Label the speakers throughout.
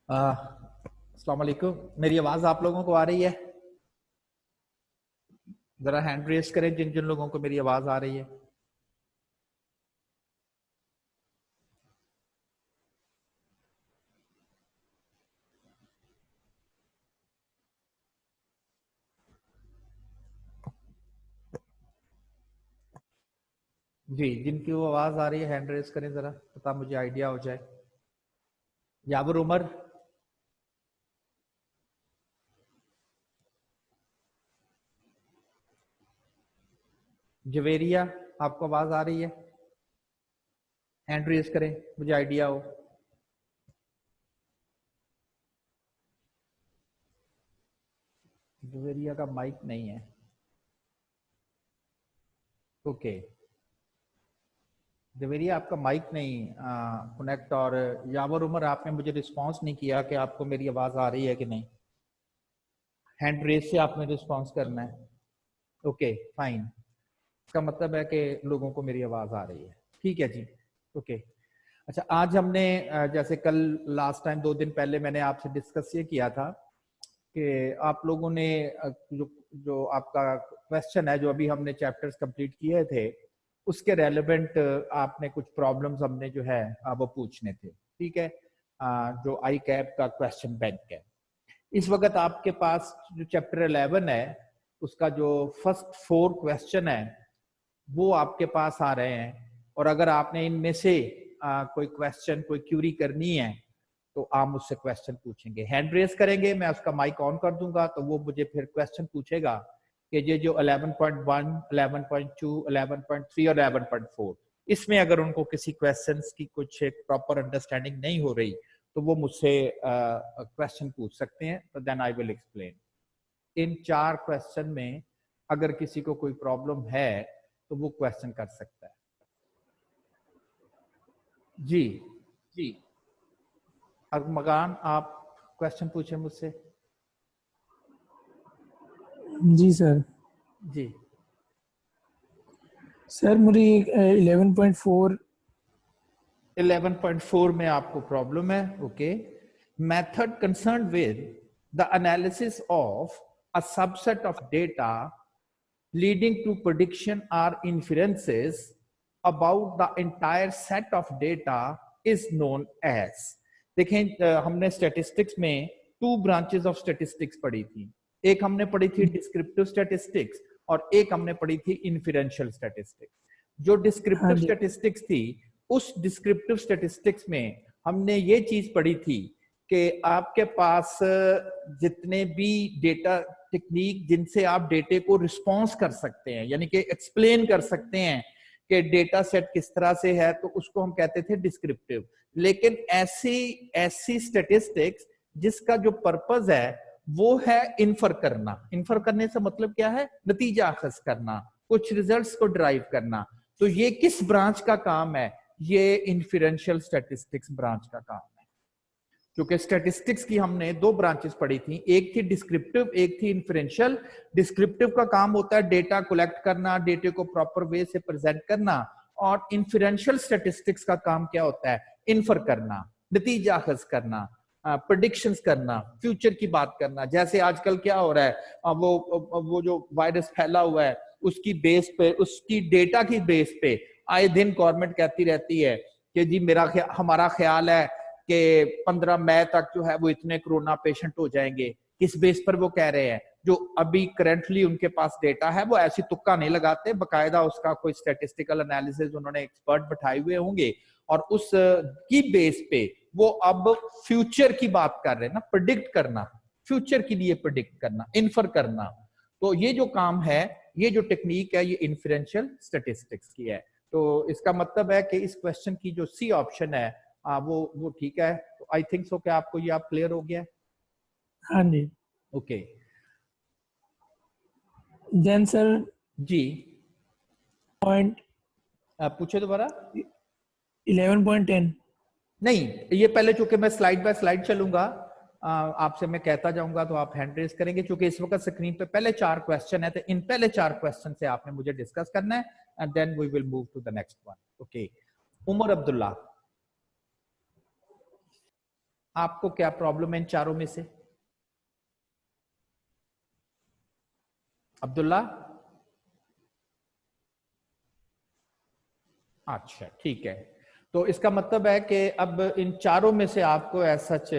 Speaker 1: अस्सलाम वालेकुम। मेरी आवाज आप लोगों को आ रही है? जरा हैंड रेस करें जिन जिन लोगों को मेरी आवाज आ रही है। जी, जिनकी वो आवाज आ रही है हैंड रेस करें जरा, पता मुझे आइडिया हो जाए। याबर उमर, जवेरिया, आपको आवाज आ रही है? हैंड रेस करें, मुझे आइडिया हो। जवेरिया का माइक नहीं है। ओके, जवेरिया आपका माइक नहीं कनेक्ट। और याबर उमर, आपने मुझे रिस्पांस नहीं किया कि आपको मेरी आवाज आ रही है कि नहीं। हैंड रेस से आपने रिस्पांस करना है। ओके फाइन, इसका मतलब है कि लोगों को मेरी आवाज आ रही है। ठीक है जी, ओके। अच्छा, आज हमने जैसे कल लास्ट टाइम 2 दिन पहले मैंने आपसे डिस्कस ये किया था कि आप लोगों ने जो जो आपका क्वेश्चन है, जो अभी हमने चैप्टर्स कंप्लीट किए थे, उसके रेलेवेंट आपने कुछ प्रॉब्लम्स हमने जो है वो पूछने थे। ठीक है, जो आई कैप का क्वेश्चन बैंक है। इस वक्त आपके पास जो चैप्टर 11 है, उसका जो फर्स्ट 4 क्वेश्चन है वो आपके पास आ रहे हैं। और अगर आपने इनमें से कोई क्वेश्चन, कोई क्यूरी करनी है तो आप मुझसे क्वेश्चन पूछेंगे, हैंड रेस करेंगे, मैं उसका माइक ऑन कर दूंगा तो वो मुझे फिर क्वेश्चन पूछेगा कि ये जो 11.1, 11.2, 11.3 और 11.4, इसमें अगर उनको किसी क्वेश्चंस की कुछ एक प्रॉपर अंडरस्टैंडिंग नहीं हो रही तो वो मुझसे क्वेश्चन पूछ सकते हैं, तो देन आई विल एक्सप्लेन। इन 4 क्वेश्चन में अगर किसी को कोई प्रॉब्लम है तो वो क्वेश्चन कर सकता है। जी जी, मकान, आप क्वेश्चन पूछे मुझसे।
Speaker 2: जी सर।
Speaker 1: जी
Speaker 2: सर मुझे 11.4
Speaker 1: 11.4 में आपको प्रॉब्लम है। Okay, method concern with the analysis of a subset of data leading to prediction or inferences about the entire set of data is known as। देखें, हमने स्टैटिस्टिक्स में 2 ब्रांचेस ऑफ स्टैटिस्टिक्स पढ़ी थी। एक हमने पढ़ी थी डिस्क्रिप्टिव स्टैटिस्टिक्स और एक हमने पढ़ी थी इन्फेरेंशियल स्टैटिस्टिक्स। जो
Speaker 2: हाँ
Speaker 1: डिस्क्रिप्टिव
Speaker 2: जी।
Speaker 1: स्टैटिस्टिक्स थी, उस डिस्क्रिप्टिव स्टैटिस्टिक्स में हमने ये चीज पढ़ी थी कि आपके पास जितने भी डेटा टेक्निक जिनसे आप डेटे को रिस्पॉन्स कर सकते हैं, यानी कि एक्सप्लेन कर सकते हैं कि डेटा सेट किस तरह से है, तो उसको हम कहते थे डिस्क्रिप्टिव। लेकिन ऐसी ऐसी स्टैटिस्टिक्स जिसका जो पर्पस है वो है इन्फर करना। इन्फर करने से मतलब क्या है? नतीजा अखज करना, कुछ रिजल्ट्स को ड्राइव करना। तो ये किस ब्रांच का काम है? ये इन्फेरेंशियल स्टैटिस्टिक्स ब्रांच का काम है। क्योंकि स्टैटिस्टिक्स की हमने 2 ब्रांचेस पढ़ी थी, एक थी डिस्क्रिप्टिव, एक थी इन्फेरेंशियल। डिस्क्रिप्टिव का काम होता है डेटा कलेक्ट करना, डेटे को प्रॉपर वे से प्रेजेंट करना। और इन्फेरेंशियल स्टैटिस्टिक्स का काम क्या होता है? इन्फर करना, नतीजा अखज करना, प्रेडिक्शंस करना, फ्यूचर की बात करना। जैसे आजकल क्या हो रहा है, वो जो वायरस फैला हुआ है उसकी बेस पे, उसकी डेटा की बेस पे आए दिन गवर्नमेंट कहती रहती है कि जी हमारा ख्याल है कि 15 मई तक जो है वो इतने कोरोना पेशेंट हो जाएंगे। किस बेस पर वो कह रहे हैं? जो अभी करंटली उनके पास डेटा है, वो ऐसी तुक्का नहीं लगाते, बकायदा उसका कोई स्टैटिस्टिकल एनालिसिस उन्होंने एक्सपर्ट बैठाए हुए होंगे और उस की बेस पे वो अब फ्यूचर की बात कर रहे हैं ना, प्रिडिक्ट करना, फ्यूचर के लिए प्रिडिक्ट करना, इन्फर करना। तो ये जो काम है, ये जो टेक्निक है, ये इन्फेरेंशियल स्टैटिस्टिक्स की है। तो इसका मतलब है कि इस क्वेश्चन की जो सी ऑप्शन है वो ठीक है। तो आई थिंक सो कि आपको ये आप क्लियर हो गया।
Speaker 2: हाँ जी।
Speaker 1: ओके
Speaker 2: देन सर
Speaker 1: जी,
Speaker 2: पॉइंट
Speaker 1: आप पूछे दोबारा।
Speaker 2: 11.10।
Speaker 1: नहीं, ये पहले चूंकि मैं स्लाइड बाय स्लाइड चलूंगा, आपसे मैं कहता जाऊंगा तो आप हैंड रेस करेंगे। क्योंकि इस वक्त स्क्रीन पे पहले 4 क्वेश्चन है, तो इन पहले 4 क्वेश्चन से आपने मुझे डिस्कस करना है and then we will move to the next one. Okay, Omar Abdullah. आपको क्या प्रॉब्लम है इन चारों में से? अब्दुल्ला? अच्छा, ठीक है। तो इसका मतलब है कि अब इन चारों में से आपको एज सच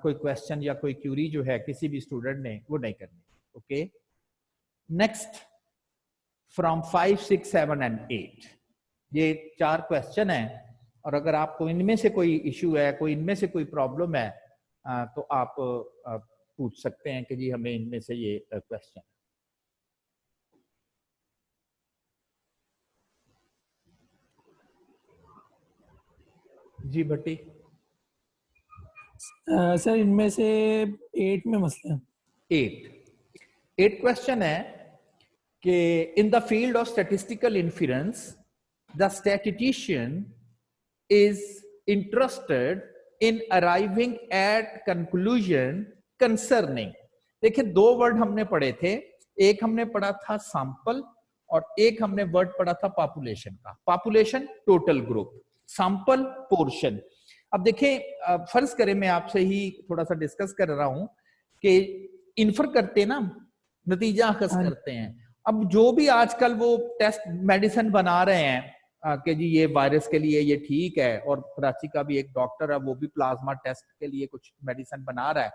Speaker 1: कोई क्वेश्चन या कोई क्यूरी जो है किसी भी स्टूडेंट ने वो नहीं करनी। ओके, नेक्स्ट फ्रॉम 5, 6, 7 एंड 8, ये 4 क्वेश्चन है, और अगर आपको इनमें से कोई इश्यू है, कोई इनमें से कोई प्रॉब्लम है, तो आप पूछ सकते हैं कि जी हमें इनमें से ये क्वेश्चन। जी भट्टी?
Speaker 2: सर इनमें से 8 में मसला है।
Speaker 1: 8 क्वेश्चन है कि in the field of statistical inference the statistician is interested in arriving at conclusion concerning. देखिए, 2 वर्ड हमने पढ़े थे, एक हमने पढ़ा था सैंपल और एक हमने वर्ड पढ़ा था पॉपुलेशन का। Population total group, sample portion. अब देखें, फर्ज करें मैं आपसे ही थोड़ा सा डिस्कस कर रहा हूं कि इन्फर करते ना, नतीजा अखज करते हैं। अब जो भी आजकल वो टेस्ट मेडिसिन बना रहे हैं कि जी ये वायरस के लिए ये ठीक है, और कराची का भी एक डॉक्टर है वो भी प्लाज्मा टेस्ट के लिए कुछ मेडिसिन बना रहा है,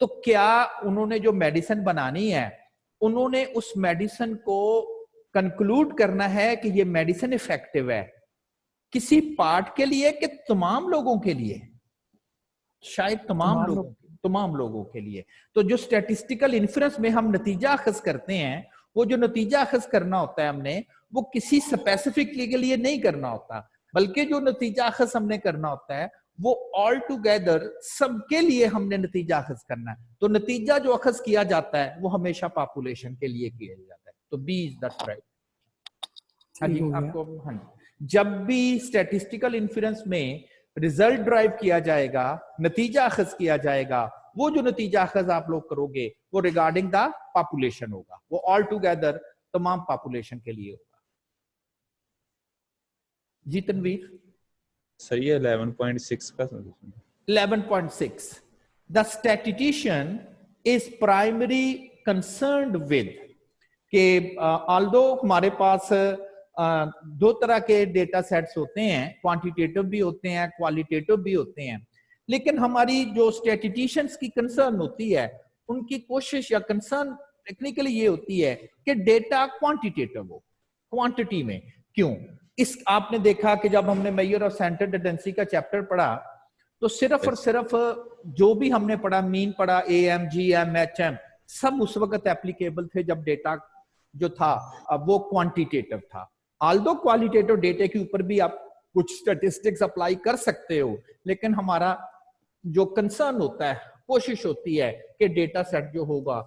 Speaker 1: तो क्या उन्होंने जो मेडिसिन बनानी है, उन्होंने उस मेडिसिन को कंक्लूड करना है कि ये मेडिसिन इफेक्टिव है किसी पार्ट के लिए कि तमाम लोगों के लिए? शायद तमाम लोगों के लिए। तो जो स्टैटिस्टिकल इन्फ्रेंस में हम नतीजा अखज करते हैं, वो जो नतीजा अखज करना होता है हमने, वो किसी स्पेसिफिक के लिए नहीं करना होता, बल्कि जो नतीजा अखज हमने करना होता है वो ऑल टुगेदर सबके लिए हमने नतीजा अखज करना है। तो नतीजा जो अखज किया जाता है वो हमेशा पॉपुलेशन के लिए किया जाता है। तो बी इज द राइट। हाँ जी, आपको हाँ जी, जब भी स्टैटिस्टिकल इन्फ्रेंस में रिजल्ट ड्राइव किया जाएगा, नतीजा अखज किया जाएगा, वो जो नतीजा अखज आप लोग करोगे वो रिगार्डिंग द पॉपुलेशन होगा, वो ऑल टुगेदर तमाम पॉपुलेशन के लिए होगा। जी तनवीर?
Speaker 3: सही है। 11.6 का
Speaker 1: 11.6 the statistician is primary concerned with के ऑल्दो हमारे पास 2 तरह के डेटा सेट्स होते हैं, क्वांटिटेटिव भी होते हैं, क्वालिटेटिव भी होते हैं, लेकिन हमारी जो स्टैटिस्टिशियंस की कंसर्न होती है, उनकी कोशिश या कंसर्न टेक्निकली ये होती है कि डेटा क्वांटिटेटिव हो, क्वांटिटी में। क्यों? इस आपने देखा कि जब हमने मेजर ऑफ सेंटर टेंडेंसी का चैप्टर पढ़ा, तो सिर्फ और सिर्फ जो भी हमने पढ़ा, मीन पढ़ा, AM, GM, HM, सब उस वक्त एप्लीकेबल थे जब डेटा जो था अब वो क्वांटिटेटिव था। आल्दो क्वालिटेटिव डेटा के ऊपर भी आप कुछ स्टैटिस्टिक्स अप्लाई कर सकते हो, लेकिन हमारा जो कंसर्न होता है, कोशिश होती है कि डेटा सेट जो होगा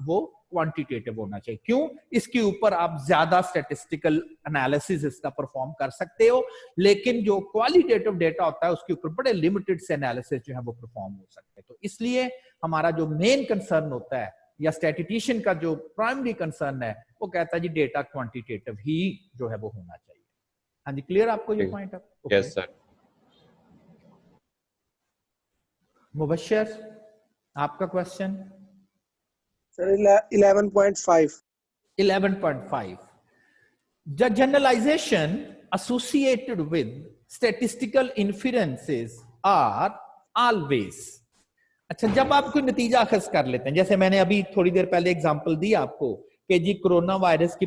Speaker 1: वो क्वांटिटेटिव होना चाहिए। क्यों? इसके ऊपर आप ज्यादा स्टैटिस्टिकल एनालिसिस इसका परफॉर्म कर सकते हो, लेकिन जो क्वालिटेटिव डेटा होता है उसके ऊपर बड़े लिमिटेड से एनालिसिस जो है वो परफॉर्म हो सकते हैं। तो इसलिए हमारा जो मेन कंसर्न होता है या स्टैटिस्टिशियन का जो प्राइमरी कंसर्न है, वो कहता है जी डेटा क्वांटिटेटिव ही जो है वो होना चाहिए। हाँ जी, क्लियर आपको ये पॉइंट?
Speaker 3: Yes sir.
Speaker 1: मुबश्शिर, आपका question?
Speaker 4: Sir 11.5
Speaker 1: 11.5 The generalization associated with statistical inferences are always। अच्छा, जब आप कोई नतीजा अखज कर लेते हैं, जैसे मैंने अभी थोड़ी देर पहले एग्जांपल दी आपको कि जी कोरोना वायरस की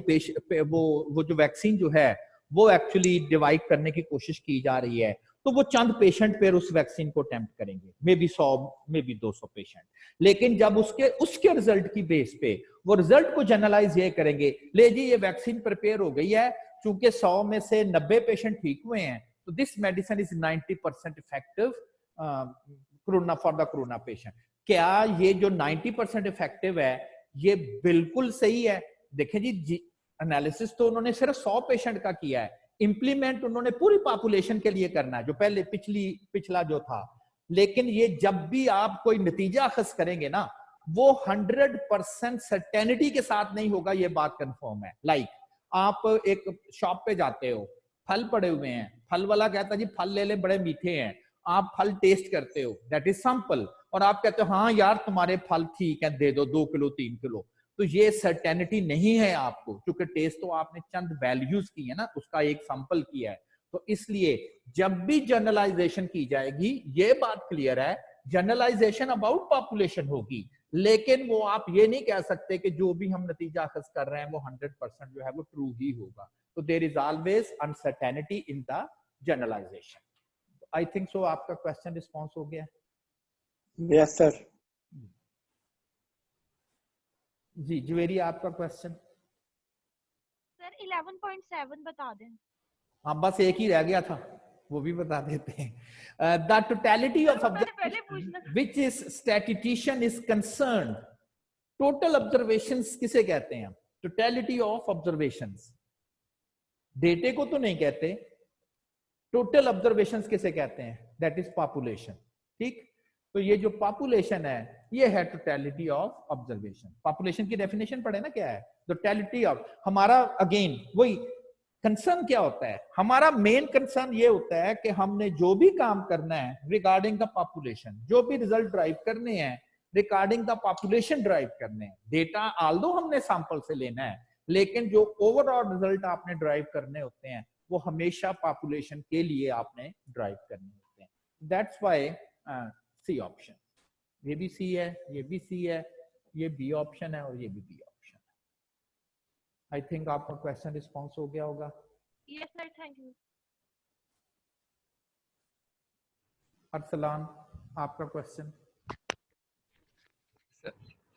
Speaker 1: वो जो वैक्सीन जो है वो एक्चुअली डिवाइड करने की कोशिश की जा रही है, तो वो चंद पेशेंट पर उस वैक्सीन को अटेम्प्ट करेंगे, may be 100, may be 200 patient. लेकिन जब उसके रिजल्ट की बेस पे वो रिजल्ट को जनरलाइज ये करेंगे, ले जी ये वैक्सीन प्रिपेयर हो गई है, चूंकि 100 में से 90 पेशेंट ठीक हुए हैं, तो this medicine is 90% effective corona for the corona patient. क्या ये जो 90% इफेक्टिव है ये बिल्कुल सही है? देखें जी, एनालिसिस तो उन्होंने सिर्फ 100 पेशेंट का किया है, इंप्लीमेंट उन्होंने पूरी पॉपुलेशन के लिए करना है, जो पहले पिछला जो था। लेकिन ये जब भी आप कोई नतीजा अखज करेंगे ना, वो 100% सर्टेनिटी के साथ नहीं होगा, ये बात कंफर्म है। लाइक आप एक शॉप पे जाते हो, फल पड़े हुए हैं, फल वाला कहता है जी फल ले ले, बड़े मीठे हैं। आप फल टेस्ट करते हो, दैट इज सैंपल, और आप कहते हो हाँ यार तुम्हारे फल ठीक है, दे दो 2 किलो 3 किलो, तो ये सर्टेनिटी नहीं है आपको, क्योंकि टेस्ट तो आपने चंद वैल्यूज की है ना, उसका एक सैंपल किया है। तो इसलिए जब भी जनरलाइजेशन की जाएगी, ये बात क्लियर है, जनरलाइजेशन अबाउट पॉपुलेशन होगी, लेकिन वो आप ये नहीं कह सकते कि जो भी हम नतीजा अखज कर रहे हैं वो 100% जो है वो ट्रू ही होगा। तो there is always uncertainty in the generalization. I think so आपका क्वेश्चन रिस्पॉन्स हो गया।
Speaker 4: Yes sir.
Speaker 1: जी जवेरी आपका क्वेश्चन।
Speaker 5: सर 11.7 बता दें।
Speaker 1: हाँ बस एक ही रह गया था, वो भी बता देते हैं। The totality of observation which is statistician is concern, total observations किसे कहते हैं? टोटलिटी ऑफ ऑब्जर्वेशंस, डेटे को तो नहीं कहते। टोटल ऑब्जर्वेशंस किसे कहते हैं? That is population. ठीक, तो ये जो पॉपुलेशन है ये है टोटलिटी ऑफ ऑब्जर्वेशन। पॉपुलेशन की डेफिनेशन पढ़े ना, क्या है टोटलिटी ऑफ। हमारा अगेन वही कंसर्न क्या होता है, हमारा मेन कंसर्न ये होता है कि हमने जो भी काम करना है रिगार्डिंग द पॉपुलेशन, जो भी रिजल्ट ड्राइव करने हैं रिगार्डिंग द पॉपुलेशन ड्राइव करने हैं, डेटा ऑल्दो हमने सैंपल से लेना है, लेकिन जो ओवरऑल रिजल्ट आपने ड्राइव करने होते हैं वो हमेशा पॉपुलेशन के लिए आपने ड्राइव करने होते हैं। दैट्स व्हाई सी ऑप्शन, ये भी सी है, ये भी सी है, ये बी ऑप्शन है और ये भी बी ऑप्शन है। आई थिंक आपका क्वेश्चन रिस्पॉन्स हो गया होगा।
Speaker 5: Yes sir, thank you.
Speaker 1: Arsalan आपका क्वेश्चन।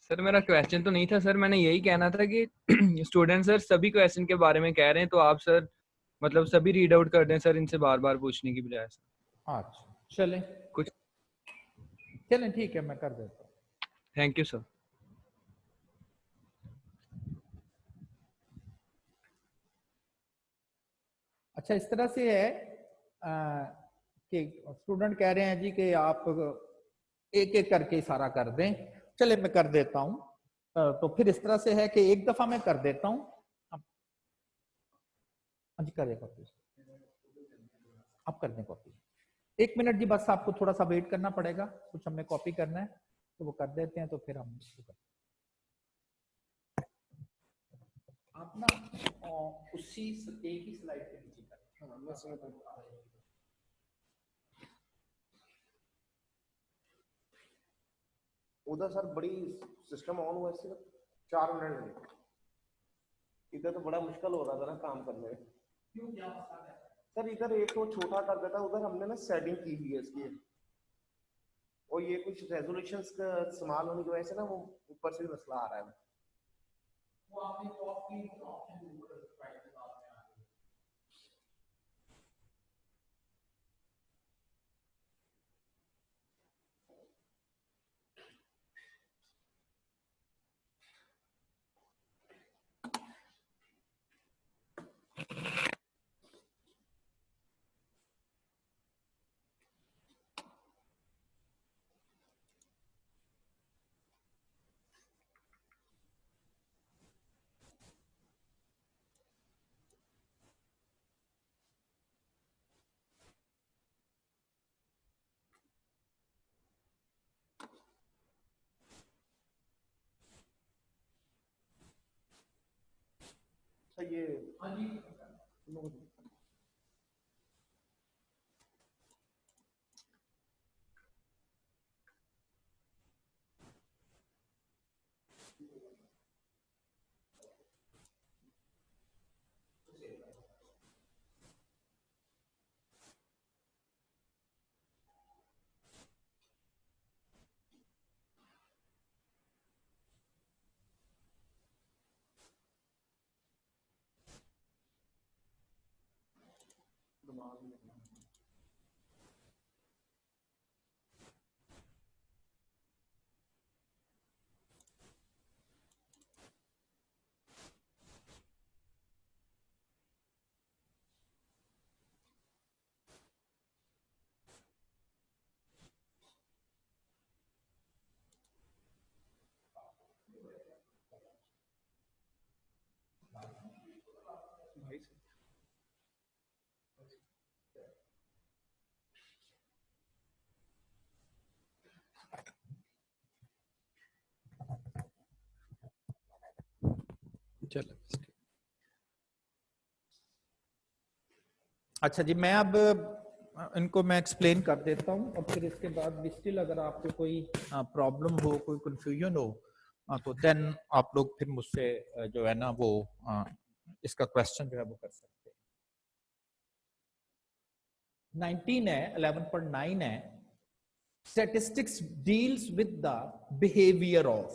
Speaker 6: सर मेरा क्वेश्चन तो नहीं था सर, मैंने यही कहना था कि स्टूडेंट सर सभी क्वेश्चन के बारे में कह रहे हैं, तो आप सर मतलब सभी रीड आउट कर दें सर, इनसे बार बार पूछने की बजाय सर।
Speaker 1: अच्छा चलें,
Speaker 6: कुछ
Speaker 1: चलें ठीक है, मैं कर देता हूँ।
Speaker 6: Thank you sir.
Speaker 1: अच्छा इस तरह से है कि स्टूडेंट कह रहे हैं जी कि आप एक एक करके सारा कर दें। चले मैं कर देता हूं। तो फिर इस तरह से है कि एक दफा मैं कर देता हूं। जी कर कॉपी, आप कर दें कॉपी। 1 मिनट जी बस, आपको थोड़ा सा वेट करना पड़ेगा, कुछ हमने कॉपी करना है तो वो कर देते हैं, तो फिर हम आप ना उसी एक ही स्लाइड पे नीचे कर।
Speaker 7: उधर सर बड़ी सिस्टम ऑन हुआ, सिर्फ 4 मिनट लगे। इधर तो बड़ा मुश्किल हो रहा था ना काम करने में।
Speaker 1: क्यों, क्या मसला है
Speaker 7: सर? इधर एक तो छोटा कर देता, उधर हमने ना सेटिंग की हुई है इसकी, और ये कुछ रेजोल्यूशंस का इस्तेमाल होने की वजह से ना वो ऊपर से भी मसला आ रहा है।
Speaker 1: वो आपने कॉपी ऑप्शन ऊपर राइट में आ गया।
Speaker 7: सर ये
Speaker 1: हाँ जी, चलो अच्छा जी, मैं अब इनको मैं एक्सप्लेन कर देता हूँ और फिर इसके बाद भी स्टिल अगर आपको कोई प्रॉब्लम हो, कोई कंफ्यूजन हो, तो देन आप लोग फिर मुझसे जो है ना वो इसका क्वेश्चन जो है वो कर सकते हैं। 19 है, 11.9 है, statistics deals with the behaviour of,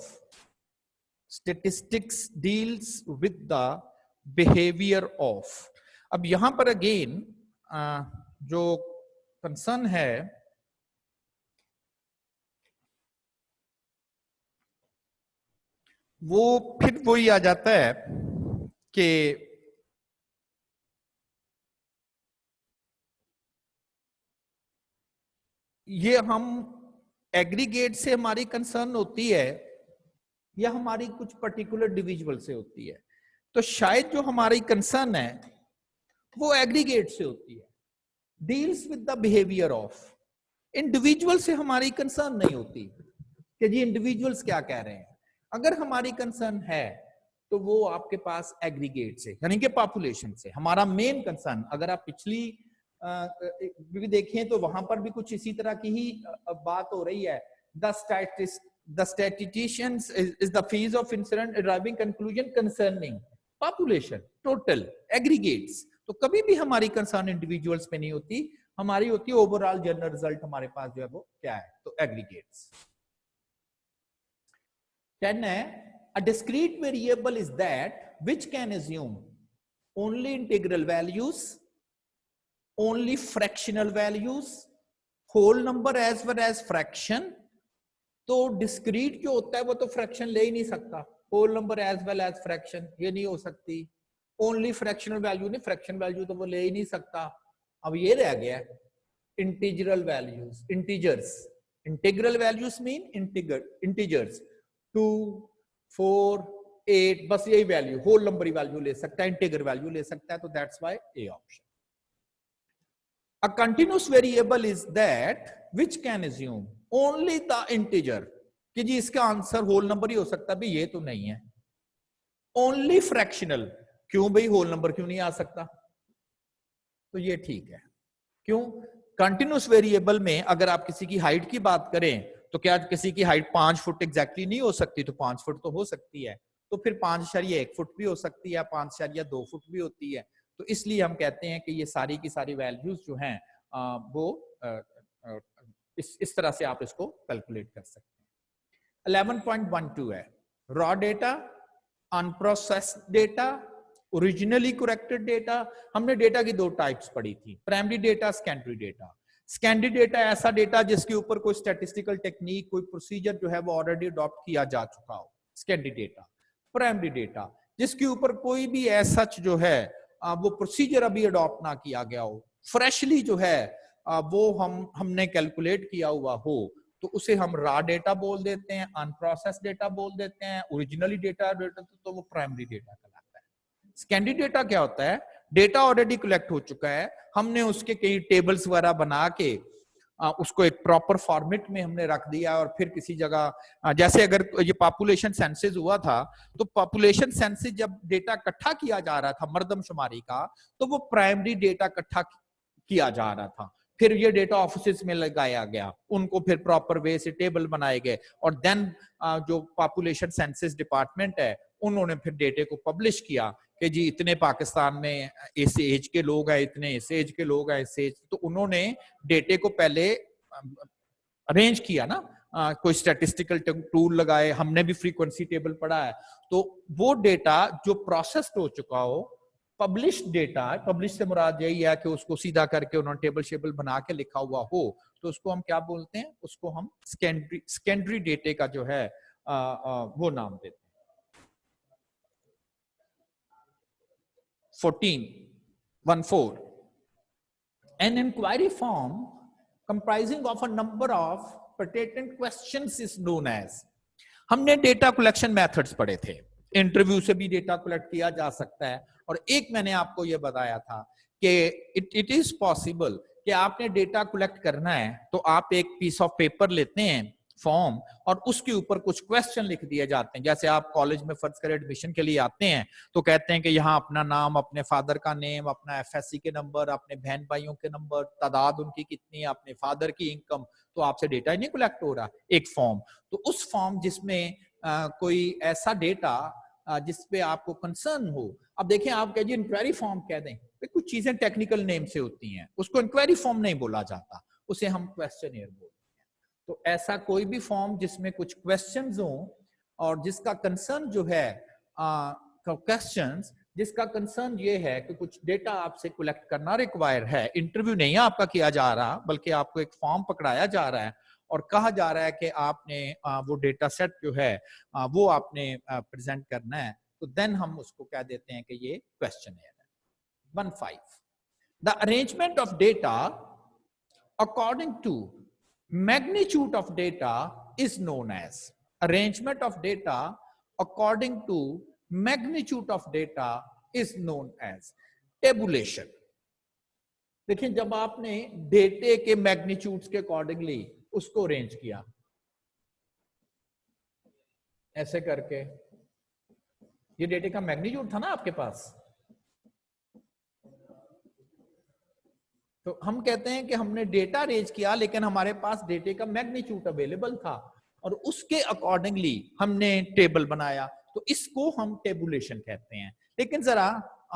Speaker 1: statistics deals with the behaviour of. अब यहां पर अगेन जो कंसर्न है वो फिर वही आ जाता है कि ये हम एग्रीगेट से हमारी कंसर्न होती है या हमारी कुछ पर्टिकुलर इंडिविजुअल से होती है। तो शायद जो हमारी कंसर्न है वो एग्रीगेट से होती है, deals with the behaviour of. Individual से हमारी कंसर्न नहीं होती कि जी इंडिविजुअल्स क्या कह रहे हैं। अगर हमारी कंसर्न है तो वो आपके पास एग्रीगेट से यानी कि पॉपुलेशन से। हमारा मेन कंसर्न, अगर आप पिछली भी देखें तो वहां पर भी कुछ इसी तरह की ही बात हो रही है। The statisticians is the phase of incident arriving conclusion concerning population, total, aggregates। तो कभी भी हमारी कंसर्न इंडिविजुअल्स पे नहीं होती, हमारी होती है ओवरऑल जनरल रिजल्ट हमारे पास जो है वो क्या है, तो एग्रीगेट्स। 10 है, a discrete variable is that which can assume only integral values, only fractional values, whole number as well as fraction। तो डिस्क्रीट जो होता है वो तो फ्रैक्शन ले ही नहीं सकता, whole number as well as fraction ये नहीं हो सकती। ओनली फ्रैक्शनल वैल्यू नहीं, फ्रैक्शन वैल्यू तो वो ले ही नहीं सकता। अब ये रह गया integral values, integers. Integral values mean integers 2, 4, 8, बस यही वैल्यू, होल नंबर ही वैल्यू ले सकता है, इंटीग्रल वैल्यू ले सकता है। तो that's why A option. A continuous variable is that which can assume only the integer, कि जी इसका आंसर होल नंबर ही हो सकता है, भाई ये तो नहीं है। Only fractional, क्यों भाई होल नंबर क्यों नहीं आ सकता? तो ये ठीक है। क्यों? कंटिन्यूस वेरिएबल में अगर आप किसी की हाइट की बात करें तो क्या किसी की हाइट 5 फुट एग्जैक्टली नहीं हो सकती? तो 5 फुट तो हो सकती है। तो फिर 5.1 फुट भी हो सकती है, 5.2 फुट भी होती है। तो इसलिए हम कहते हैं कि ये सारी की सारी वैल्यूज जो हैं वो इस तरह से आप इसको कैलकुलेट कर सकते हैं। 11.12 है, raw data, unprocessed data, originally corrected data. हमने डेटा की दो टाइप्स पढ़ी थी, primary data, secondary data. Secondary data ऐसा डेटा जिसके ऊपर कोई स्टैटिस्टिकल टेक्निक, कोई प्रोसीजर जो है वो ऑलरेडी अडॉप्ट किया जा चुका हो, सेकेंडरी डेटा। प्राइमरी डेटा जिसके ऊपर कोई भी ऐसा जो है वो प्रोसीजर अभी अडॉप्ट ना किया गया हो, फ्रेशली जो है वो हमने कैलकुलेट किया हुआ हो, तो उसे हम रॉ डेटा बोल देते हैं, अनप्रोसेस्ड डेटा बोल देते हैं, ओरिजिनली डेटा तो वो प्राइमरी डेटा कहलाता है। सेकेंडरी डेटा क्या होता है? डेटा ऑलरेडी कलेक्ट हो चुका है, हमने उसके कई टेबल्स वगैरह बना के उसको एक प्रॉपर फॉर्मेट में हमने रख दिया और फिर किसी जगह, जैसे अगर ये पॉपुलेशन सेंसस हुआ था तो पॉपुलेशन सेंसस जब डेटा इकट्ठा किया जा रहा था मर्दमशुमारी का, तो वो प्राइमरी डेटा इकट्ठा किया जा रहा था। फिर ये डेटा ऑफिस में लगाया गया, उनको फिर प्रॉपर वे से टेबल बनाए गए और देन जो पॉपुलेशन सेंसस डिपार्टमेंट है उन्होंने फिर डेटे को पब्लिश किया कि जी इतने पाकिस्तान में इस एज के लोग हैं, इतने इस एज के लोग हैं, इस एज। तो उन्होंने डेटे को पहले अरेंज किया ना, कोई स्टैटिस्टिकल टूल लगाए, हमने भी फ्रीक्वेंसी टेबल पढ़ा है। तो वो डेटा जो प्रोसेस्ड हो चुका हो, पब्लिश्ड डेटा, पब्लिश से मुराद यही है कि उसको सीधा करके उन्होंने टेबल शेबल बना के लिखा हुआ हो, तो उसको हम क्या बोलते हैं? उसको हम सेकेंडरी डेटे का जो है वो नाम देते हैं। 14 an inquiry form comprising of a number of pertinent questions is known as। हमने डेटा कलेक्शन मेथड्स पढ़े थे, इंटरव्यू से भी डेटा कलेक्ट किया जा सकता है, और एक मैंने आपको यह बताया था कि इट इज पॉसिबल कि आपने डेटा कलेक्ट करना है तो आप एक पीस ऑफ पेपर लेते हैं फॉर्म और उसके ऊपर कुछ क्वेश्चन लिख दिए जाते हैं। जैसे आप कॉलेज में फर्ज करें एडमिशन के लिए आते हैं तो कहते हैं कि यहाँ अपना नाम, अपने फादर का नेम, अपना एफएससी के नंबर, अपने बहन भाइयों के नंबर, तादाद उनकी कितनी है, अपने फादर की इनकम, तो आपसे डेटा ही नहीं कलेक्ट हो रहा, एक फॉर्म। तो उस फॉर्म जिसमें कोई ऐसा डेटा जिसपे आपको कंसर्न हो, अब देखें आप कह जी इंक्वायरी फॉर्म कह दें, कुछ चीजें टेक्निकल नेम से होती हैं, उसको इंक्वायरी फॉर्म नहीं बोला जाता, उसे हम क्वेश्चनियर बोलते हैं। तो ऐसा कोई भी फॉर्म जिसमें कुछ क्वेश्चंस हो और जिसका कंसर्न जो है क्वेश्चंस जिसका कंसर्न ये है कि कुछ डेटा आपसे कलेक्ट करना रिक्वायर है, इंटरव्यू नहीं आपका किया जा रहा बल्कि आपको एक फॉर्म पकड़ाया जा रहा है और कहा जा रहा है कि आपने वो डेटा सेट जो है वो आपने प्रेजेंट करना है, तो देन हम उसको कह देते हैं कि ये क्वेश्चनियर है। 1.5 the arrangement of data according to magnitude of data is known as, arrangement of data according to magnitude of data is known as tabulation. देखिए जब आपने डेटे के मैग्नीट्यूड्स के अकॉर्डिंगली उसको अरेंज किया ऐसे करके, ये डेटे का मैग्नीट्यूड था ना आपके पास, तो हम कहते हैं कि हमने डेटा अरेंज किया लेकिन हमारे पास डेटे का मैग्नीट्यूड अवेलेबल था और उसके अकॉर्डिंगली हमने टेबल बनाया, तो इसको हम टेबुलेशन कहते हैं। लेकिन जरा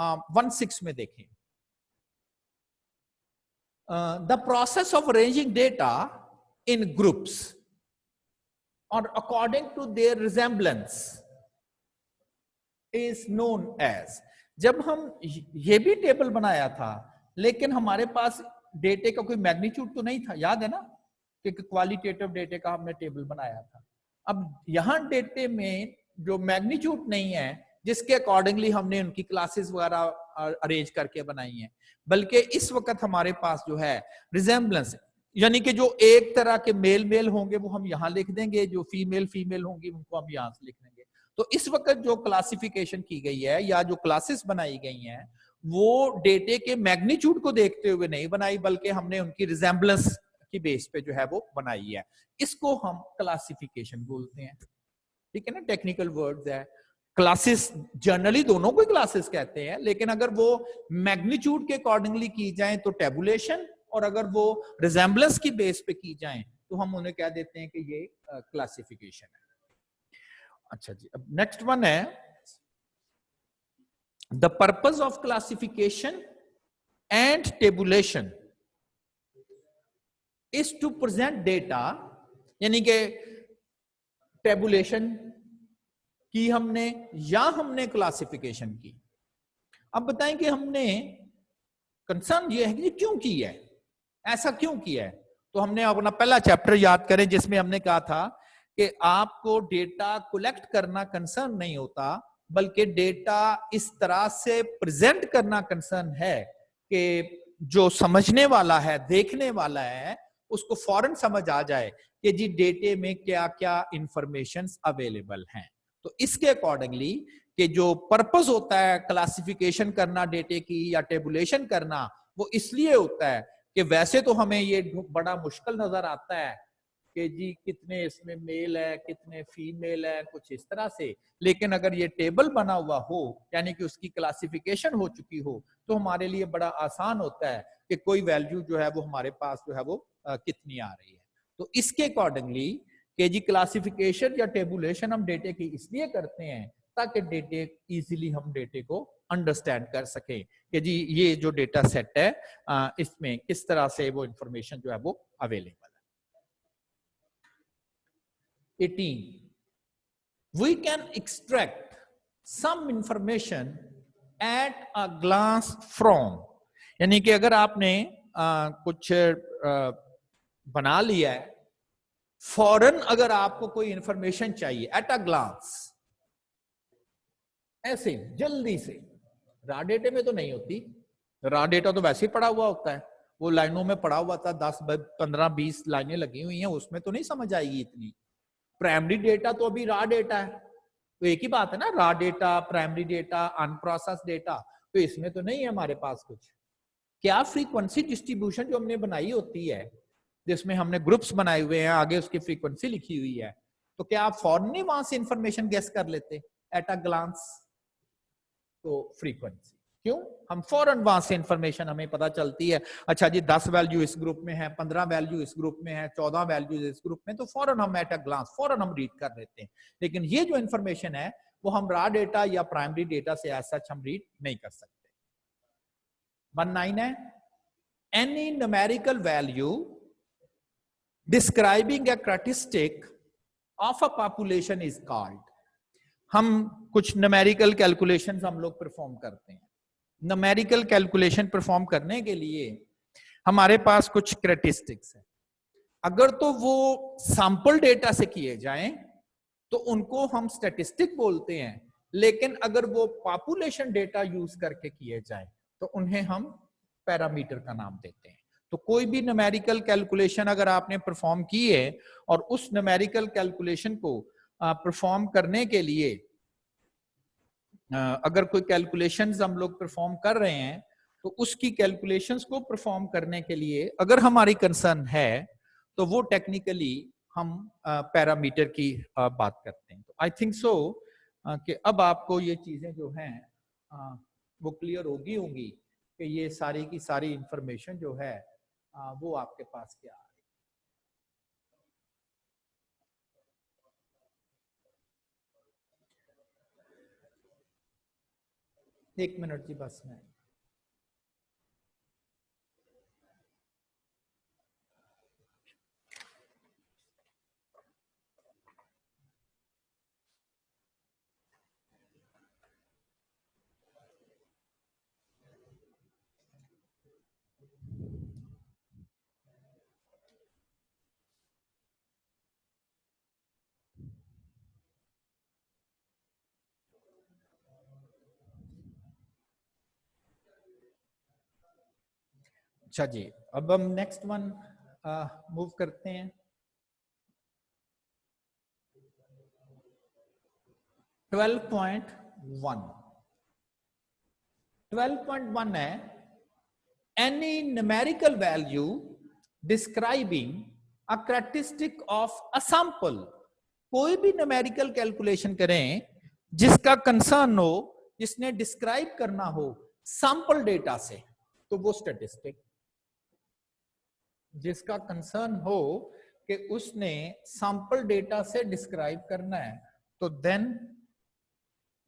Speaker 1: 1.6 में देखें, the process of arranging data in groups or according to their resemblance is known as, जब हम ये भी टेबल बनाया था लेकिन हमारे पास डेटे का कोई मैग्नीट्यूड तो नहीं था, याद है ना कि क्वालिटेटिव डेटे का हमने टेबल बनाया था। अब यहां डेटे में जो मैग्नीट्यूड नहीं है जिसके अकॉर्डिंगली हमने उनकी क्लासेस वगैरह अरेंज करके बनाई हैं, बल्कि इस वक्त हमारे पास जो है रिजेम्बलेंस, यानी कि जो एक तरह के मेल मेल होंगे वो हम यहां लिख देंगे, जो फीमेल फीमेल होंगी उनको हम यहां से लिख देंगे। तो इस वक्त जो क्लासिफिकेशन की गई है या जो क्लासेस बनाई गई हैं वो डेटे के मैग्नीट्यूड को देखते हुए नहीं बनाई बल्कि हमने उनकी रिजेम्बलेंस की बेस पे जो है वो बनाई है, इसको हम क्लासिफिकेशन बोलते हैं। ठीक है ना, टेक्निकल वर्ड्स है। क्लासेस जनरली दोनों को क्लासेस कहते हैं, लेकिन अगर वो मैग्नीट्यूड के अकॉर्डिंगली की जाए तो टेबुलेशन, और अगर वो रिजेम्बलेंस की बेस पे की जाए तो हम उन्हें कह देते हैं कि ये क्लासिफिकेशन है। अच्छा जी, अब नेक्स्ट वन है the purpose of classification and tabulation is to present data, यानी कि टेबुलेशन की हमने या हमने क्लासिफिकेशन की। अब बताएं कि हमने कंसर्न ये है कि क्यों की है, ऐसा क्यों किया है। तो हमने अपना पहला चैप्टर याद करें जिसमें हमने कहा था कि आपको डेटा कलेक्ट करना कंसर्न नहीं होता बल्कि डेटा इस तरह से प्रेजेंट करना कंसर्न है कि जो समझने वाला है, देखने वाला है, उसको फौरन समझ आ जाए कि जी डेटे में क्या क्या इंफॉर्मेशंस अवेलेबल हैं। तो इसके अकॉर्डिंगली कि जो पर्पस होता है क्लासिफिकेशन करना डेटे की या टेबुलेशन करना, वो इसलिए होता है कि वैसे तो हमें ये बड़ा मुश्किल नजर आता है कि जी कितने इसमें मेल है कितने फीमेल है, कुछ इस तरह से, लेकिन अगर ये टेबल बना हुआ हो यानी कि उसकी क्लासिफिकेशन हो चुकी हो तो हमारे लिए बड़ा आसान होता है कि कोई वैल्यू जो है वो हमारे पास जो है वो कितनी आ रही है। तो इसके अकॉर्डिंगली कि जी क्लासिफिकेशन या टेबुलेशन हम डेटे की इसलिए करते हैं ताकि डेटे इजीली हम डेटे को अंडरस्टैंड कर सके कि जी ये जो डेटा सेट है इसमें किस तरह से वो इंफॉर्मेशन जो है वो अवेलेबल है। 18 we can extract some information at a glance from, यानी कि अगर आपने कुछ बना लिया है, फौरन अगर आपको कोई इंफॉर्मेशन चाहिए एट अ ग्लांस, ऐसे जल्दी से, रॉ डेटे में तो नहीं होती, रॉ डेटा तो वैसे ही पड़ा हुआ होता है, वो लाइनों में पड़ा हुआ था, 10 15 20 लाइनें लगी हुई हैं, उसमें तो नहीं समझ आएगी इतनी। प्राइमरी डेटा तो अभी रॉ डेटा है, तो एक ही बात है ना, raw data, primary data, unprocessed data, तो इसमें तो नहीं है हमारे पास कुछ। क्या फ्रीक्वेंसी डिस्ट्रीब्यूशन जो हमने बनाई होती है जिसमें हमने ग्रुप्स बनाए हुए हैं, आगे उसकी फ्रीक्वेंसी लिखी हुई है, तो क्या आप फौरन ही वहां से इंफॉर्मेशन गेस कर लेते एट अ ग्लांस? तो फ्रीक्वेंसी, क्यों? हम फौरन वहां से इंफॉर्मेशन हमें पता चलती है, अच्छा जी 10 वैल्यू इस ग्रुप में है, 15 वैल्यू इस ग्रुप में है, 14 वैल्यू इस ग्रुप में, तो फौरन हम एट अ ग्लांस फौरन हम रीड कर लेते हैं। लेकिन ये जो इंफॉर्मेशन है वो हम रॉ डेटा या प्राइमरी डेटा से एज सच हम रीड नहीं कर सकते। 19 है, any numerical value describing a characteristic of a population is called. हम कुछ न्यूमेरिकल कैलकुलेशंस हम लोग परफॉर्म करते हैं। न्यूमेरिकल कैलकुलेशन परफॉर्म करने के लिए हमारे पास कुछ कैरेक्टरिस्टिक्स है। अगर तो वो सैंपल डेटा से किए जाएं तो उनको हम स्टैटिस्टिक बोलते हैं, लेकिन अगर वो पॉपुलेशन डेटा यूज करके किए जाएं तो उन्हें हम पैरामीटर का नाम देते हैं। तो कोई भी न्यूमेरिकल कैलकुलेशन अगर आपने परफॉर्म की है और उस न्यूमेरिकल कैलकुलेशन को परफॉर्म करने के लिए अगर कोई कैलकुलेशंस हम लोग परफॉर्म कर रहे हैं तो उसकी कैलकुलेशंस को परफॉर्म करने के लिए अगर हमारी कंसर्न है तो वो टेक्निकली हम पैरामीटर की बात करते हैं। तो आई थिंक सो कि अब आपको ये चीजें जो हैं वो क्लियर होंगी कि ये सारी की सारी इंफॉर्मेशन जो है वो आपके पास क्या है। एक मिनट जी बस में। अच्छा जी, अब हम नेक्स्ट वन मूव करते हैं। 12.1 है, any numerical value describing a characteristic of a sample। कोई भी न्यूमेरिकल कैलकुलेशन करें जिसका कंसर्न हो, जिसने डिस्क्राइब करना हो सैंपल डेटा से, तो वो स्टैटिस्टिक। जिसका कंसर्न हो कि उसने सैंपल डेटा से डिस्क्राइब करना है तो देन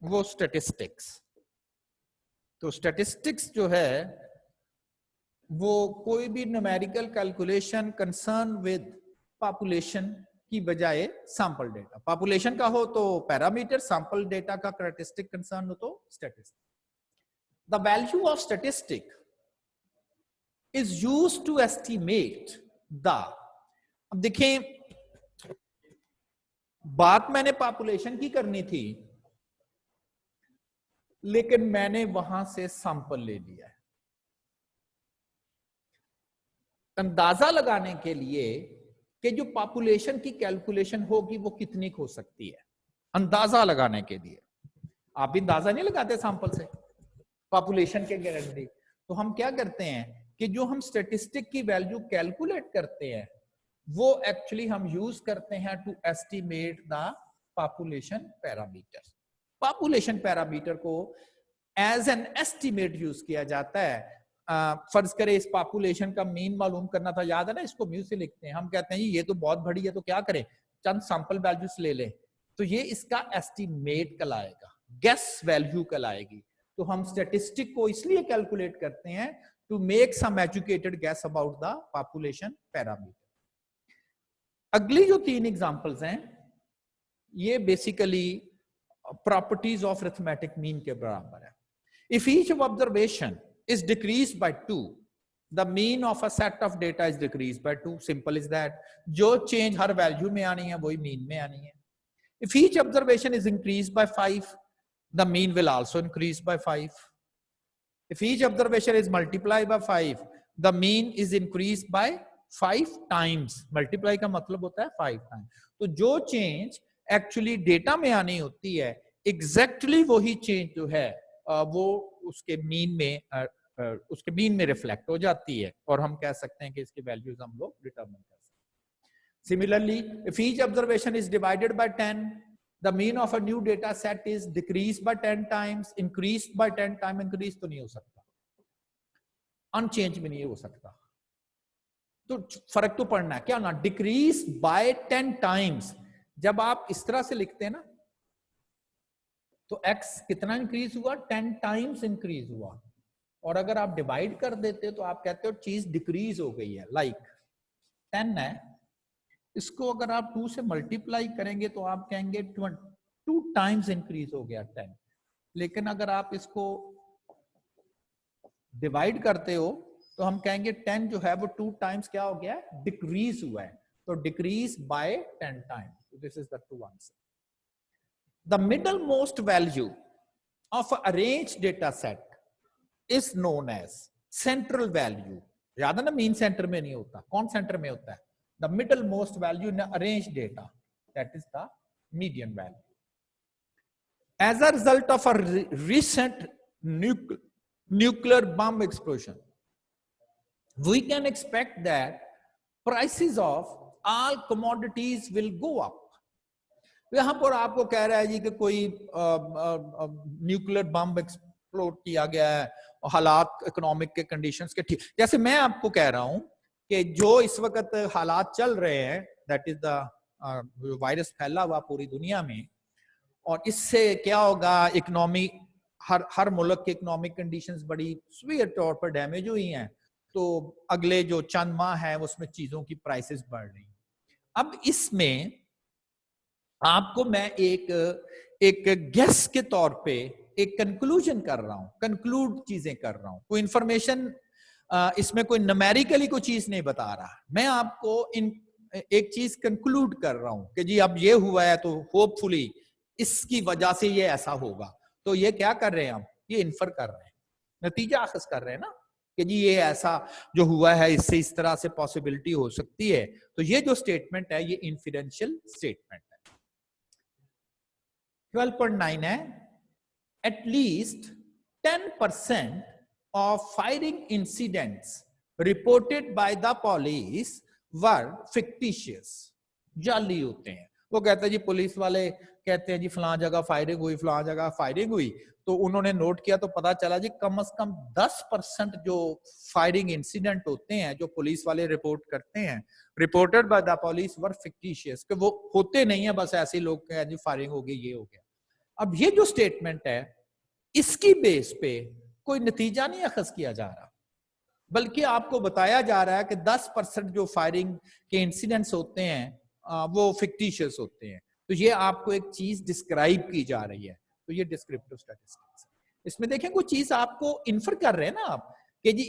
Speaker 1: वो स्टैटिस्टिक्स। तो स्टैटिस्टिक्स जो है वो कोई भी numerical calculation concern with population की बजाय सैंपल डेटा। पॉपुलेशन का हो तो पैरामीटर, सैंपल डेटा का कैरेक्टरिस्टिक कंसर्न हो तो statistic. The value of statistic is used to estimate the। अब देखें, बात मैंने पॉपुलेशन की करनी थी लेकिन मैंने वहां से सैंपल ले लिया है। अंदाजा लगाने के लिए कि जो पॉपुलेशन की कैलकुलेशन होगी वो कितनी हो सकती है, अंदाजा लगाने के लिए। आप भी अंदाजा नहीं लगाते सैंपल से पॉपुलेशन के गारंटी। तो हम क्या करते हैं कि जो हम स्टैटिस्टिक की वैल्यू कैलकुलेट करते हैं वो एक्चुअली हम यूज करते हैं to estimate the population parameter. Population parameter को एज एन एस्टिमेट यूज किया जाता है। फर्ज करें इस पॉपुलेशन का मीन मालूम करना था, याद है ना, इसको म्यू से लिखते हैं। हम कहते हैं ये तो बहुत बड़ी है तो क्या करें, चंद सैंपल वैल्यूज ले लें, तो ये इसका एस्टिमेट कहलाएगा, गेस वैल्यू कहलाएगी। तो हम स्टैटिस्टिक को इसलिए कैलकुलेट करते हैं to make some educated guess about the population parameter। अगली जो 3 एग्जांपल्स हैं ये basically properties of arithmetic mean के बराबर है। If each observation is decrease by 2 the mean of a set of data is decrease by 2। Simple is that. जो change हर value में आनी है वही मीन में आनी है। If each observation is increase by 5 the mean will also increase by 5। If each observation is multiplied by 5, the mean is increased by 5 times। Multiply का मतलब होता है 5 times। तो जो चेंज एक्चुअली डेटा में आनी होती है एग्जैक्टली वही चेंज जो है वो उसके मीन में रिफ्लेक्ट हो जाती है और हम कह सकते हैं कि इसकी वैल्यूज हम लोग डिटरमिन करते हैं। Similarly, if each observation is divided by 10, the mean of a new data set is decreased by 10 times, increased by 10 times, increase तो नहीं हो सकता, अनचेंज भी नहीं हो सकता, तो फर्क तो पड़ना है क्या ना, डिक्रीज बाय 10 टाइम्स। जब आप इस तरह से लिखते हैं ना तो x कितना इंक्रीज हुआ, 10 टाइम्स इंक्रीज हुआ, और अगर आप डिवाइड कर देते तो आप कहते हो चीज डिक्रीज हो गई है। लाइक 10 है, इसको अगर आप 2 से मल्टीप्लाई करेंगे तो आप कहेंगे 2 टाइम्स इंक्रीज हो गया 10। लेकिन अगर आप इसको डिवाइड करते हो तो हम कहेंगे 10 जो है वो 2 टाइम्स क्या हो गया, डिक्रीज हुआ है, तो decrease by 10 times. This is the true answer. The middle most value of arranged data set is known as central value. याद है ना, मीन सेंटर में नहीं होता, कौन सेंटर में होता है, the middle most value in arranged data, that is the median value. As a result of a recent nuclear bomb explosion, we can expect that prices of all commodities will go up. यहां पर आपको कह रहा है जी कि कोई nuclear bomb explode किया गया है और हालात इकोनॉमिक के कंडीशंस के ठीक, जैसे मैं आपको कह रहा हूं कि जो इस वक्त हालात चल रहे हैं, दैट इज द वायरस फैला हुआ पूरी दुनिया में, और इससे क्या होगा, इकोनॉमी हर मुल्क के इकोनॉमिक कंडीशंस बड़ी सीवियर तौर पर डैमेज हुई हैं, तो अगले जो चंद माह है उसमें चीजों की प्राइसेस बढ़ रही। अब इसमें आपको मैं एक गेस के तौर पे एक कंक्लूजन कर रहा हूं, कंक्लूड चीजें कर रहा हूं, कोई इंफॉर्मेशन इसमें कोई न्यूमेरिकली कोई चीज नहीं बता रहा, मैं आपको एक चीज कंक्लूड कर रहा हूं कि जी अब ये हुआ है तो होपफुली इसकी वजह से ये ऐसा होगा। तो ये क्या कर रहे हैं हम, ये इन्फर कर रहे हैं, नतीजा अखज़ कर रहे हैं ना कि जी ये ऐसा जो हुआ है इससे इस तरह से पॉसिबिलिटी हो सकती है। तो ये जो स्टेटमेंट है ये इन्फरेंशियल स्टेटमेंट है। 12.9 है, at least 10% of firing incidents reported by the police were fictitious, जाली होते हैं। वो कहते हैं जी पुलिस वाले कहते हैं जी फलां जगह फायरिंग हुई, फलां जगह फायरिंग हुई, तो उन्होंने नोट किया तो पता चला जी कम से कम 10% जो फायरिंग इंसिडेंट होते हैं जो पुलिस वाले रिपोर्ट करते हैं, reported by the police were fictitious, कि वो होते नहीं है, बस ऐसे लोग कहें जी फायरिंग हो गई, ये हो गया। अब ये जो स्टेटमेंट है इसकी बेस पे कोई नतीजा नहीं अखज़ किया जा रहा, बल्कि आपको बताया जा रहा है कि 10% जो फायरिंग के इंसिडेंट्स होते हैं वो फिक्टिशियस होते हैं। तो ये आपको एक चीज डिस्क्राइब की जा रही है, तो ये डिस्क्रिप्टिव स्टैटिस्टिक्स। इसमें देखें कोई चीज आपको इन्फर कर रहे हैं ना आप कि जी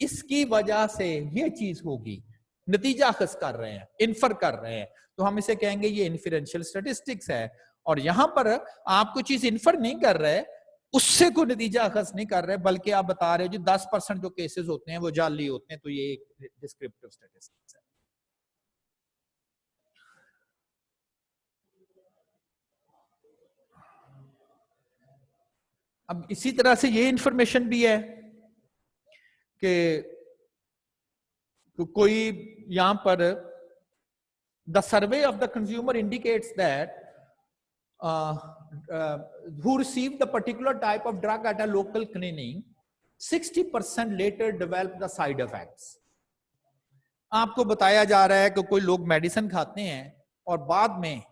Speaker 1: इसकी वजह से ये चीज होगी, नतीजा अखज़ कर रहे हैं, इन्फर कर रहे हैं, तो हम इसे कहेंगे ये इन्फरेंशियल स्टैटिस्टिक्स है। और यहां पर आप कोई चीज इन्फर नहीं कर रहे, उससे कोई नतीजा अखज़ नहीं कर रहे, बल्कि आप बता रहे हो जी 10% जो केसेस होते हैं वो जाली होते हैं, तो ये एक डिस्क्रिप्टिव स्टैटिस्टिक्स है। अब इसी तरह से ये इंफॉर्मेशन भी है कि तो कोई यहां पर the survey of the consumer indicates that who received the particular type of drug at a local clinic 60% later developed the side effects। आपको बताया जा रहा है कि कोई लोग मेडिसिन खाते हैं और बाद में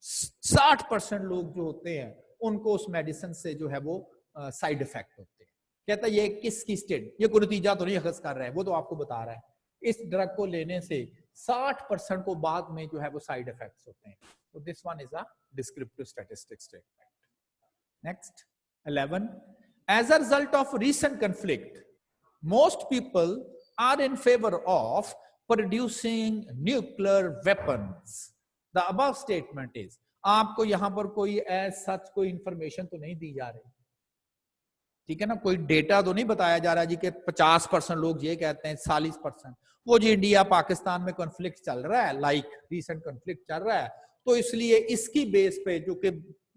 Speaker 1: 60% लोग जो होते हैं उनको उस मेडिसिन से जो है वो साइड इफेक्ट होते हैं। कहता है ये किसकी स्टेट, ये कोई नतीजा तो नहीं अखज़ कर रहा है, वो तो आपको बता रहा है इस ड्रग को लेने से 60% को बाद में जो है वो साइड इफेक्ट्स होते हैं। So this one is a descriptive statistics statement. Next, 11. As a result of recent conflict, most people are in favor of producing nuclear weapons. The above statement is, आपको यहां पर कोई सच कोई इंफॉर्मेशन तो नहीं दी जा रही, ठीक है ना, कोई डेटा तो नहीं बताया जा रहा जी कि 50% लोग ये कहते हैं, 40%। वो जो इंडिया पाकिस्तान में कॉन्फ्लिक्ट चल रहा है, लाइक रीसेंट कॉन्फ्लिक्ट चल रहा है, तो इसलिए इसकी बेस पे जो कि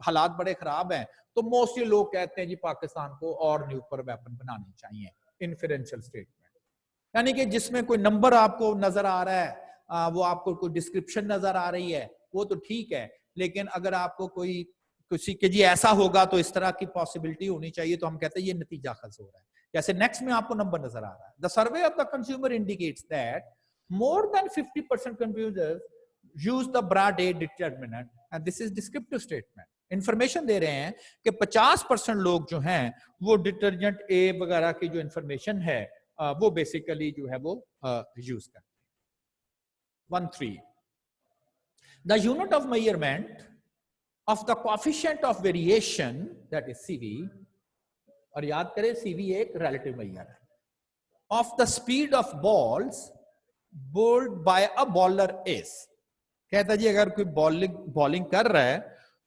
Speaker 1: हालात बड़े खराब हैं, तो मोस्टली लोग कहते हैं जी पाकिस्तान को और न्यूक्लियर वेपन बनाने चाहिए। इन्फरेंशियल स्टेटमेंट यानी कि जिसमें कोई नंबर आपको नजर आ रहा है वो आपको कोई डिस्क्रिप्शन नजर आ रही है वो तो ठीक है, लेकिन अगर आपको कोई किसी के जी ऐसा होगा तो इस तरह की पॉसिबिलिटी होनी चाहिए, तो हम कहते हैं ये नतीजा खस हो रहा है। जैसे नेक्स्ट में आपको नंबर नजर आ रहा है, the survey of the consumer indicates that more than 50% computers use the bra date determinant and this is descriptive statement. Information दे रहे हैं कि 50% लोग जो हैं वो डिटर्जेंट ए वगैरह की जो इंफॉर्मेशन है वो बेसिकली जो है वो यूज करते हैं। 1.3 the unit of measurement of the coefficient of variation, that is CV, और याद करें CV एक relative measure है, of the speed of balls bowled by a bowler is, कहता जी अगर कोई बॉलिंग कर रहा है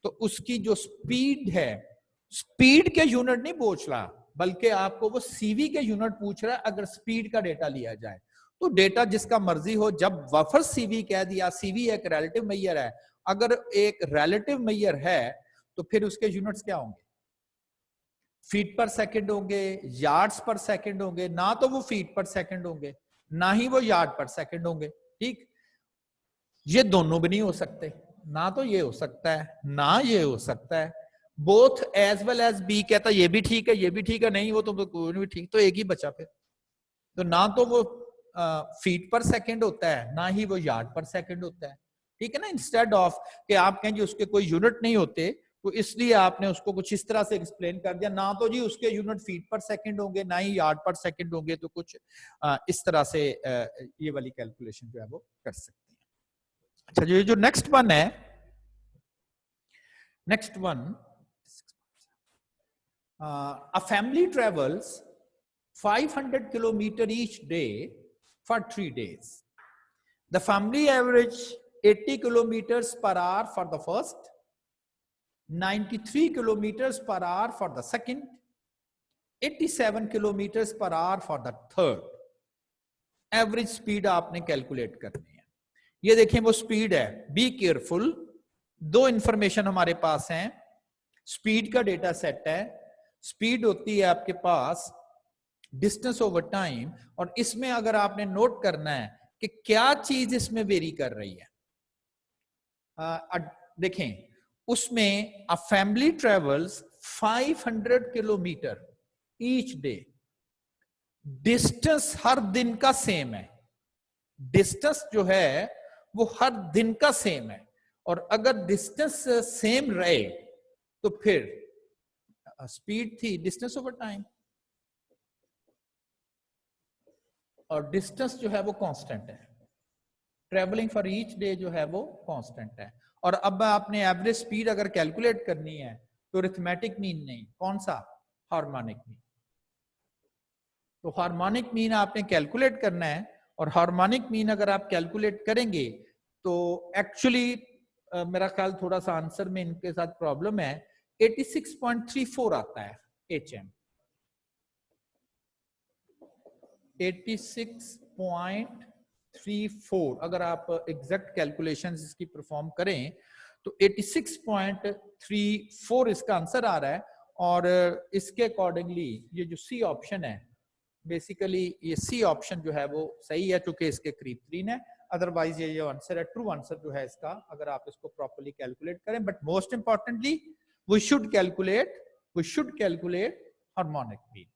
Speaker 1: तो उसकी जो स्पीड है, स्पीड के यूनिट नहीं पूछ रहा बल्कि आपको वो CV के यूनिट पूछ रहा है। अगर स्पीड का डेटा लिया जाए तो डेटा जिसका मर्जी हो, जब वफर CV कह दिया, CV एक रिलेटिव मेजर है, अगर एक रिलेटिव मेजर है तो फिर उसके यूनिट्स क्या होंगे, फीट पर सेकंड होंगे, यार्ड्स पर सेकंड होंगे, ना तो वो फीट पर सेकंड होंगे ना ही वो यार्ड पर सेकंड होंगे। ठीक, ये दोनों भी नहीं हो सकते, ना तो ये हो सकता है ना ये हो सकता है, both as well as B कहता ये भी ठीक है ये भी ठीक है, नहीं वो तो कोई भी ठीक, तो एक ही बचा फिर। तो ना तो वो फीट पर सेकंड होता है ना ही वो यार्ड पर सेकंड होता है, ठीक है ना। इंस्टेड ऑफ कि आप कहें जी उसके कोई यूनिट नहीं होते, तो इसलिए आपने उसको कुछ इस तरह से एक्सप्लेन कर दिया, ना तो जी उसके यूनिट फीट पर सेकंड होंगे ना ही यार्ड पर सेकंड होंगे, तो कुछ इस तरह से ये वाली कैलकुलेशन जो है वो कर सकते हैं। अच्छा जी, जो नेक्स्ट वन है, next one, a family travels 500 kilometer each day for 3 days. The family average 80 kilometers per hour for the first, 93 kilometers per hour for the second, 87 kilometers per hour for the third. Average speed आपने calculate करनी है। ये देखें वो speed है, be careful, दो information हमारे पास हैं, स्पीड का डेटा सेट है, स्पीड होती है आपके पास डिस्टेंस ओवर टाइम, और इसमें अगर आपने नोट करना है कि क्या चीज इसमें वेरी कर रही है, देखें उसमें a family travels 500 kilometre each day, distance हर दिन का सेम है, डिस्टेंस जो है वो हर दिन का सेम है, और अगर डिस्टेंस सेम रहे तो फिर स्पीड थी डिस्टेंस ओवर टाइम, और डिस्टेंस जो है वो कांस्टेंट है, ट्रेवलिंग फॉर ईच डे जो है वो कांस्टेंट है। और अब आपने एवरेज स्पीड अगर कैलकुलेट करनी है तो अरिथमेटिक मीन नहीं, कौन सा, हार्मोनिक मीन। तो हार्मोनिक मीन आपने कैलकुलेट करना है, और हार्मोनिक मीन अगर आप कैलकुलेट करेंगे तो एक्चुअली मेरा ख्याल थोड़ा सा आंसर में इनके साथ प्रॉब्लम है, 86.34 आता है HM, 86.34 अगर आप एग्जैक्ट कैलकुलेशंस इसकी परफॉर्म करें तो 86.34 इसका आंसर आ रहा है। और इसके अकॉर्डिंगली ये जो सी ऑप्शन है, बेसिकली ये सी ऑप्शन जो है वो सही है चूंकि इसके करीब 3 है, अदरवाइज ये जो आंसर है ट्रू आंसर जो है इसका, अगर आप इसको प्रॉपर्ली कैलकुलेट करें। But most importantly we should calculate harmonic mean.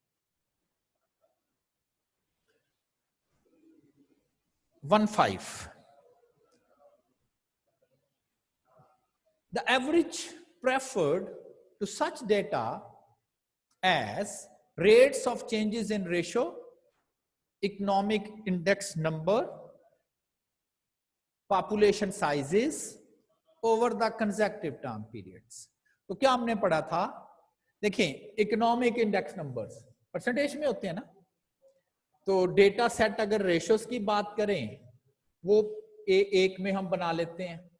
Speaker 1: 1.5 the average preferred to such data as rates of changes in ratio, economic index number, population sizes over the consecutive term periods. तो क्या हमने पढ़ा था, देखें economic index numbers percentage में होते हैं ना, तो डेटा सेट अगर रेशियोज की बात करें वो एक में हम बना लेते हैं,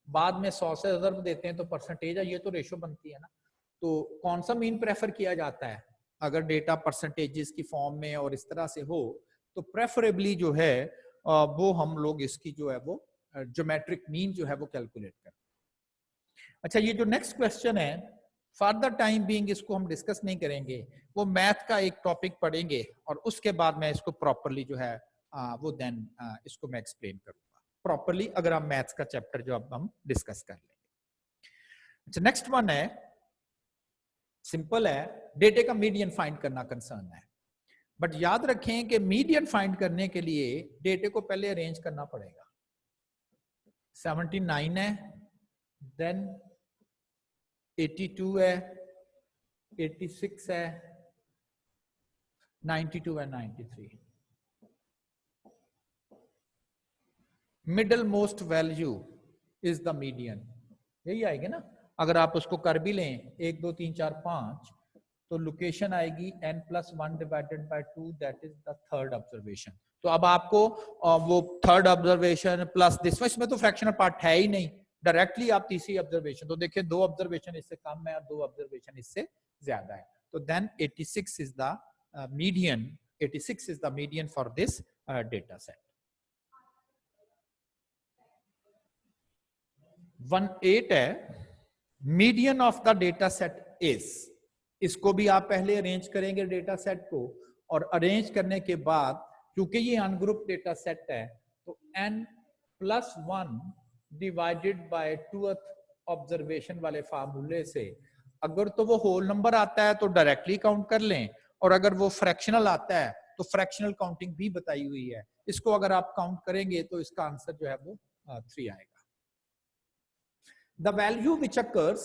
Speaker 1: बाद में 100 से ज़्यादा देते हैं तो परसेंटेज है, ये तो रेशियो बनती है ना। तो कौन सा मीन प्रेफर किया जाता है, अगर डेटा परसेंटेजेस की फॉर्म में और इस तरह से हो तो प्रेफरेबली जो है वो हम लोग इसकी जो है वो ज्योमेट्रिक मीन जो है वो कैलकुलेट करते हैं। अच्छा, ये जो नेक्स्ट क्वेश्चन है फर्दर टाइम बीइंग इसको हम डिस्कस नहीं करेंगे, वो मैथ का एक टॉपिक पढ़ेंगे और उसके बाद मैं इसको प्रॉपरली जो है वो देन इसको मैं एक्सप्लेन करूंगा। प्रॉपरली, अगर हम मैथ्स का चैप्टर जो अब हम डिस्कस कर लेंगे। अच्छा, नेक्स्ट वन है, सिंपल है, डेटे का मीडियन फाइंड करना कंसर्न है। बट याद रखें कि मीडियन फाइंड करने के लिए डेटे को पहले अरेंज करना पड़ेगा। 79 है, देन 82 है, 86 है, 92 है, 93। Middle most value is the median, यही आएगी ना। अगर आप उसको कर भी लें 1 2 3 4 5, तो लोकेशन आएगी n+1 divided by 2, that is the third observation. तो अब आपको वो थर्ड ऑब्जर्वेशन प्लस दिस, इसमें तो फ्रैक्शनल पार्ट है ही नहीं, डायरेक्टली आप तीसरी ऑब्जर्वेशन, तो देखिए 2 ऑब्जर्वेशन इससे कम है और 2 ऑब्जर्वेशन इससे ज्यादा है, तो then 86 is the median, 86 is the median for this data set. 18 है, median of the data set is, इसको भी आप पहले अरेंज करेंगे डेटा सेट को, और अरेंज करने के बाद क्योंकि ये अनग्रुप डेटा सेट है तो n+1 divided by 2th observation वाले फार्मूले से, अगर तो वो होल नंबर आता है तो डायरेक्टली काउंट कर लें, और अगर वो फ्रैक्शनल आता है तो फ्रैक्शनल काउंटिंग भी बताई हुई है, इसको अगर आप काउंट करेंगे तो इसका आंसर जो है वो 3 आएगा। The value which occurs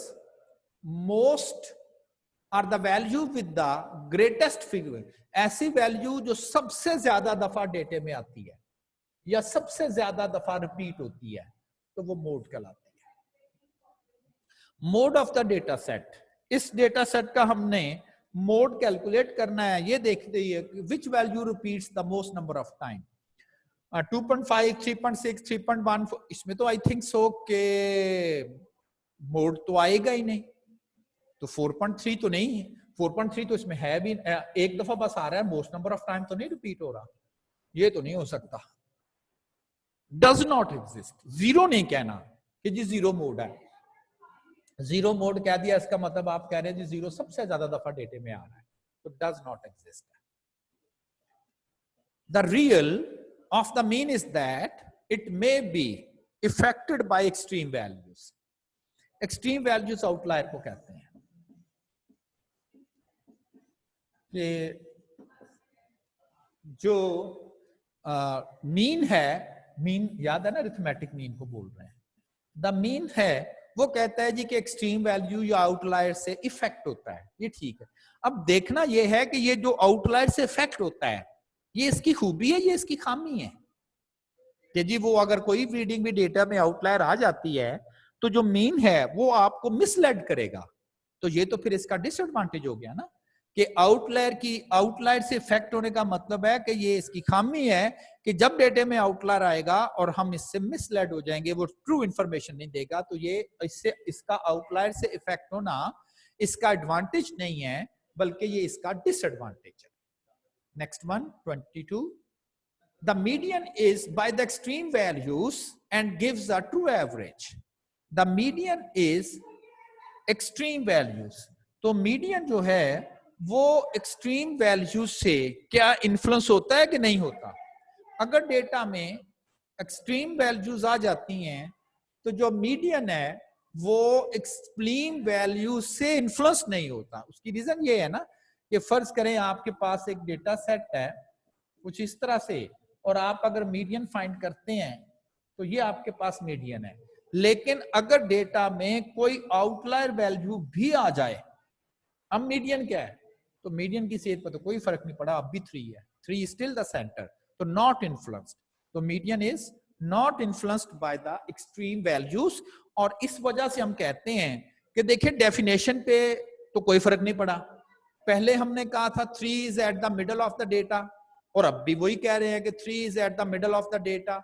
Speaker 1: most or the value with the greatest figure, ऐसी वैल्यू जो सबसे ज्यादा दफा डेटे में आती है या सबसे ज्यादा दफा रिपीट होती है, तो वो मोड कहलाती है। Mode of the data set, इस डेटा सेट का हमने मोड कैलकुलेट करना है, ये देखते ही which value repeats the most number of time. 2.5, 3.6, 3.1, इसमें तो आई थिंक सो के मोड तो आएगा ही नहीं, तो 4.3 तो नहीं है, 4.3 तो इसमें है भी, एक दफा बस आ रहा है, मोस्ट नंबर ऑफ टाइम तो नहीं रिपीट हो रहा, ये तो नहीं हो सकता, डज नॉट एग्जिस्ट। जीरो नहीं कहना कि जी जीरो मोड है, जीरो मोड कह दिया इसका मतलब आप कह रहे हैं जी जीरो सबसे ज्यादा दफा डेटे में आ रहा है, तो does not exist. The real of the mean is that it may be affected by extreme values. Extreme values outlier को कहते हैं। कि जो मीन है, मीन याद है ना, अरिथमेटिक मीन को बोल रहे हैं, द मीन है वो कहता है जी कि एक्सट्रीम वैल्यू या आउटलायर से इफेक्ट होता है, ये ठीक है। अब देखना ये है कि ये जो आउटलायर से इफेक्ट होता है ये इसकी खूबी है, ये इसकी खामी है, कि जी वो अगर कोई रीडिंग भी डेटा में आउटलायर आ जाती है तो जो मीन है वो आपको मिसलेड करेगा, तो ये तो फिर इसका डिसएडवांटेज हो गया ना, कि आउटलायर से इफेक्ट होने का मतलब है कि ये इसकी खामी है कि जब डेटे में आउटलायर आएगा और हम इससे मिसलेड हो जाएंगे, वो ट्रू इंफॉर्मेशन नहीं देगा, तो ये इससे इसका आउटलायर से इफेक्ट होना इसका एडवांटेज नहीं है बल्कि ये इसका डिसएडवांटेज है। Next one 22, the median is by the extreme values and gives a true average. The median is extreme values, तो मीडियन जो है वो एक्सट्रीम वैल्यूज से क्या इन्फ्लुएंस होता है कि नहीं होता। अगर डेटा में एक्सट्रीम वैल्यूज आ जाती हैं तो जो मीडियन है वो एक्सट्रीम वैल्यूज से इन्फ्लुएंस नहीं होता। उसकी रीजन ये है ना कि फर्ज करें आपके पास एक डेटा सेट है कुछ इस तरह से, और आप अगर मीडियन फाइंड करते हैं तो ये आपके पास मीडियन है, लेकिन अगर डेटा में कोई आउटलायर वैल्यू भी आ जाए, अब मीडियन क्या है, तो मीडियन की सेहत पर तो कोई फर्क नहीं पड़ा, अब भी 3 है, 3 इज स्टिल द सेंटर, तो नॉट इन्फ्लुएंस्ड, तो median is not influenced by the extreme values. और इस वजह से हम कहते हैं कि देखिए डेफिनेशन पे तो कोई फर्क नहीं पड़ा, पहले हमने कहा था 3 is at the middle of the data, और अब भी वही कह रहे हैं कि 3 is at the middle of the data.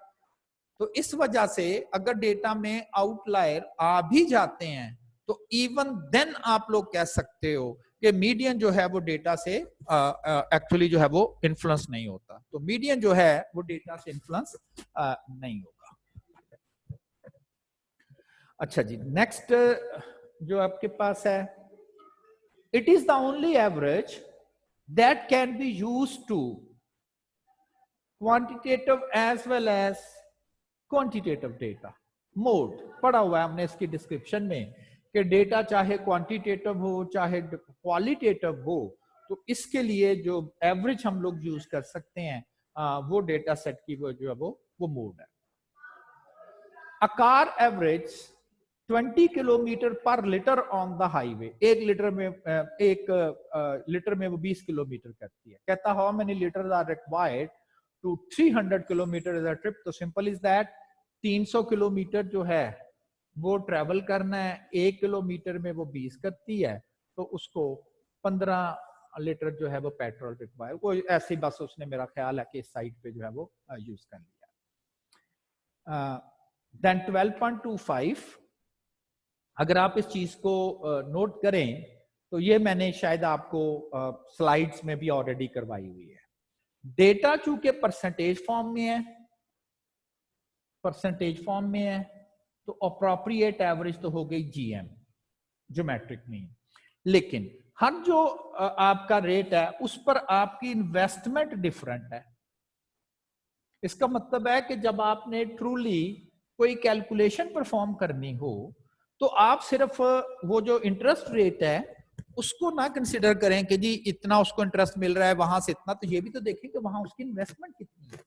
Speaker 1: तो इस वजह से अगर डेटा में आउटलायर आ भी जाते हैं तो इवन देन आप लोग कह सकते हो कि मीडियन जो है वो डेटा से एक्चुअली जो है वो इन्फ्लुएंस नहीं होता, तो मीडियन जो है वो डेटा से इन्फ्लुएंस नहीं होगा। अच्छा जी, नेक्स्ट जो आपके पास है, it is the only average that can be used to quantitative as well as quantitative data mode पढ़ा हुआ है हमने इसकी डिस्क्रिप्शन में कि डेटा चाहे क्वांटिटेटिव हो चाहे क्वालिटेटिव हो, तो इसके लिए जो एवरेज हम लोग यूज कर सकते हैं वो डेटा सेट की वो जो है वो मोड है। A car average 20 kilometre per litre on the highway, एक लीटर में वो 20 किलोमीटर करती है। कहता how many litres are required to 300 kilometre is a trip, तो सिंपल इज दैट 300 किलोमीटर जो है वो ट्रेवल करना है, 1 किलोमीटर में वो 20 करती है, तो उसको 15 लीटर जो है वो पेट्रोल रिक्वायर, कोई ऐसी बस उसने मेरा ख्याल है कि इस साइट पे जो है वो यूज कर लिया। देन 12.25, अगर आप इस चीज को नोट करें तो ये मैंने शायद आपको स्लाइड्स में भी ऑलरेडी करवाई हुई है। डेटा चूंकि परसेंटेज फॉर्म में है तो अप्रोप्रिएट एवरेज तो हो गई जीएम, ज्योमेट्रिक मीन, लेकिन हर जो आपका रेट है उस पर आपकी इन्वेस्टमेंट डिफरेंट है। इसका मतलब है कि जब आपने ट्रूली कोई कैलकुलेशन परफॉर्म करनी हो तो आप सिर्फ वो जो इंटरेस्ट रेट है उसको ना कंसिडर करें कि जी इतना उसको इंटरेस्ट मिल रहा है वहां से इतना, तो ये भी तो देखें कि वहां उसकी इन्वेस्टमेंट कितनी है।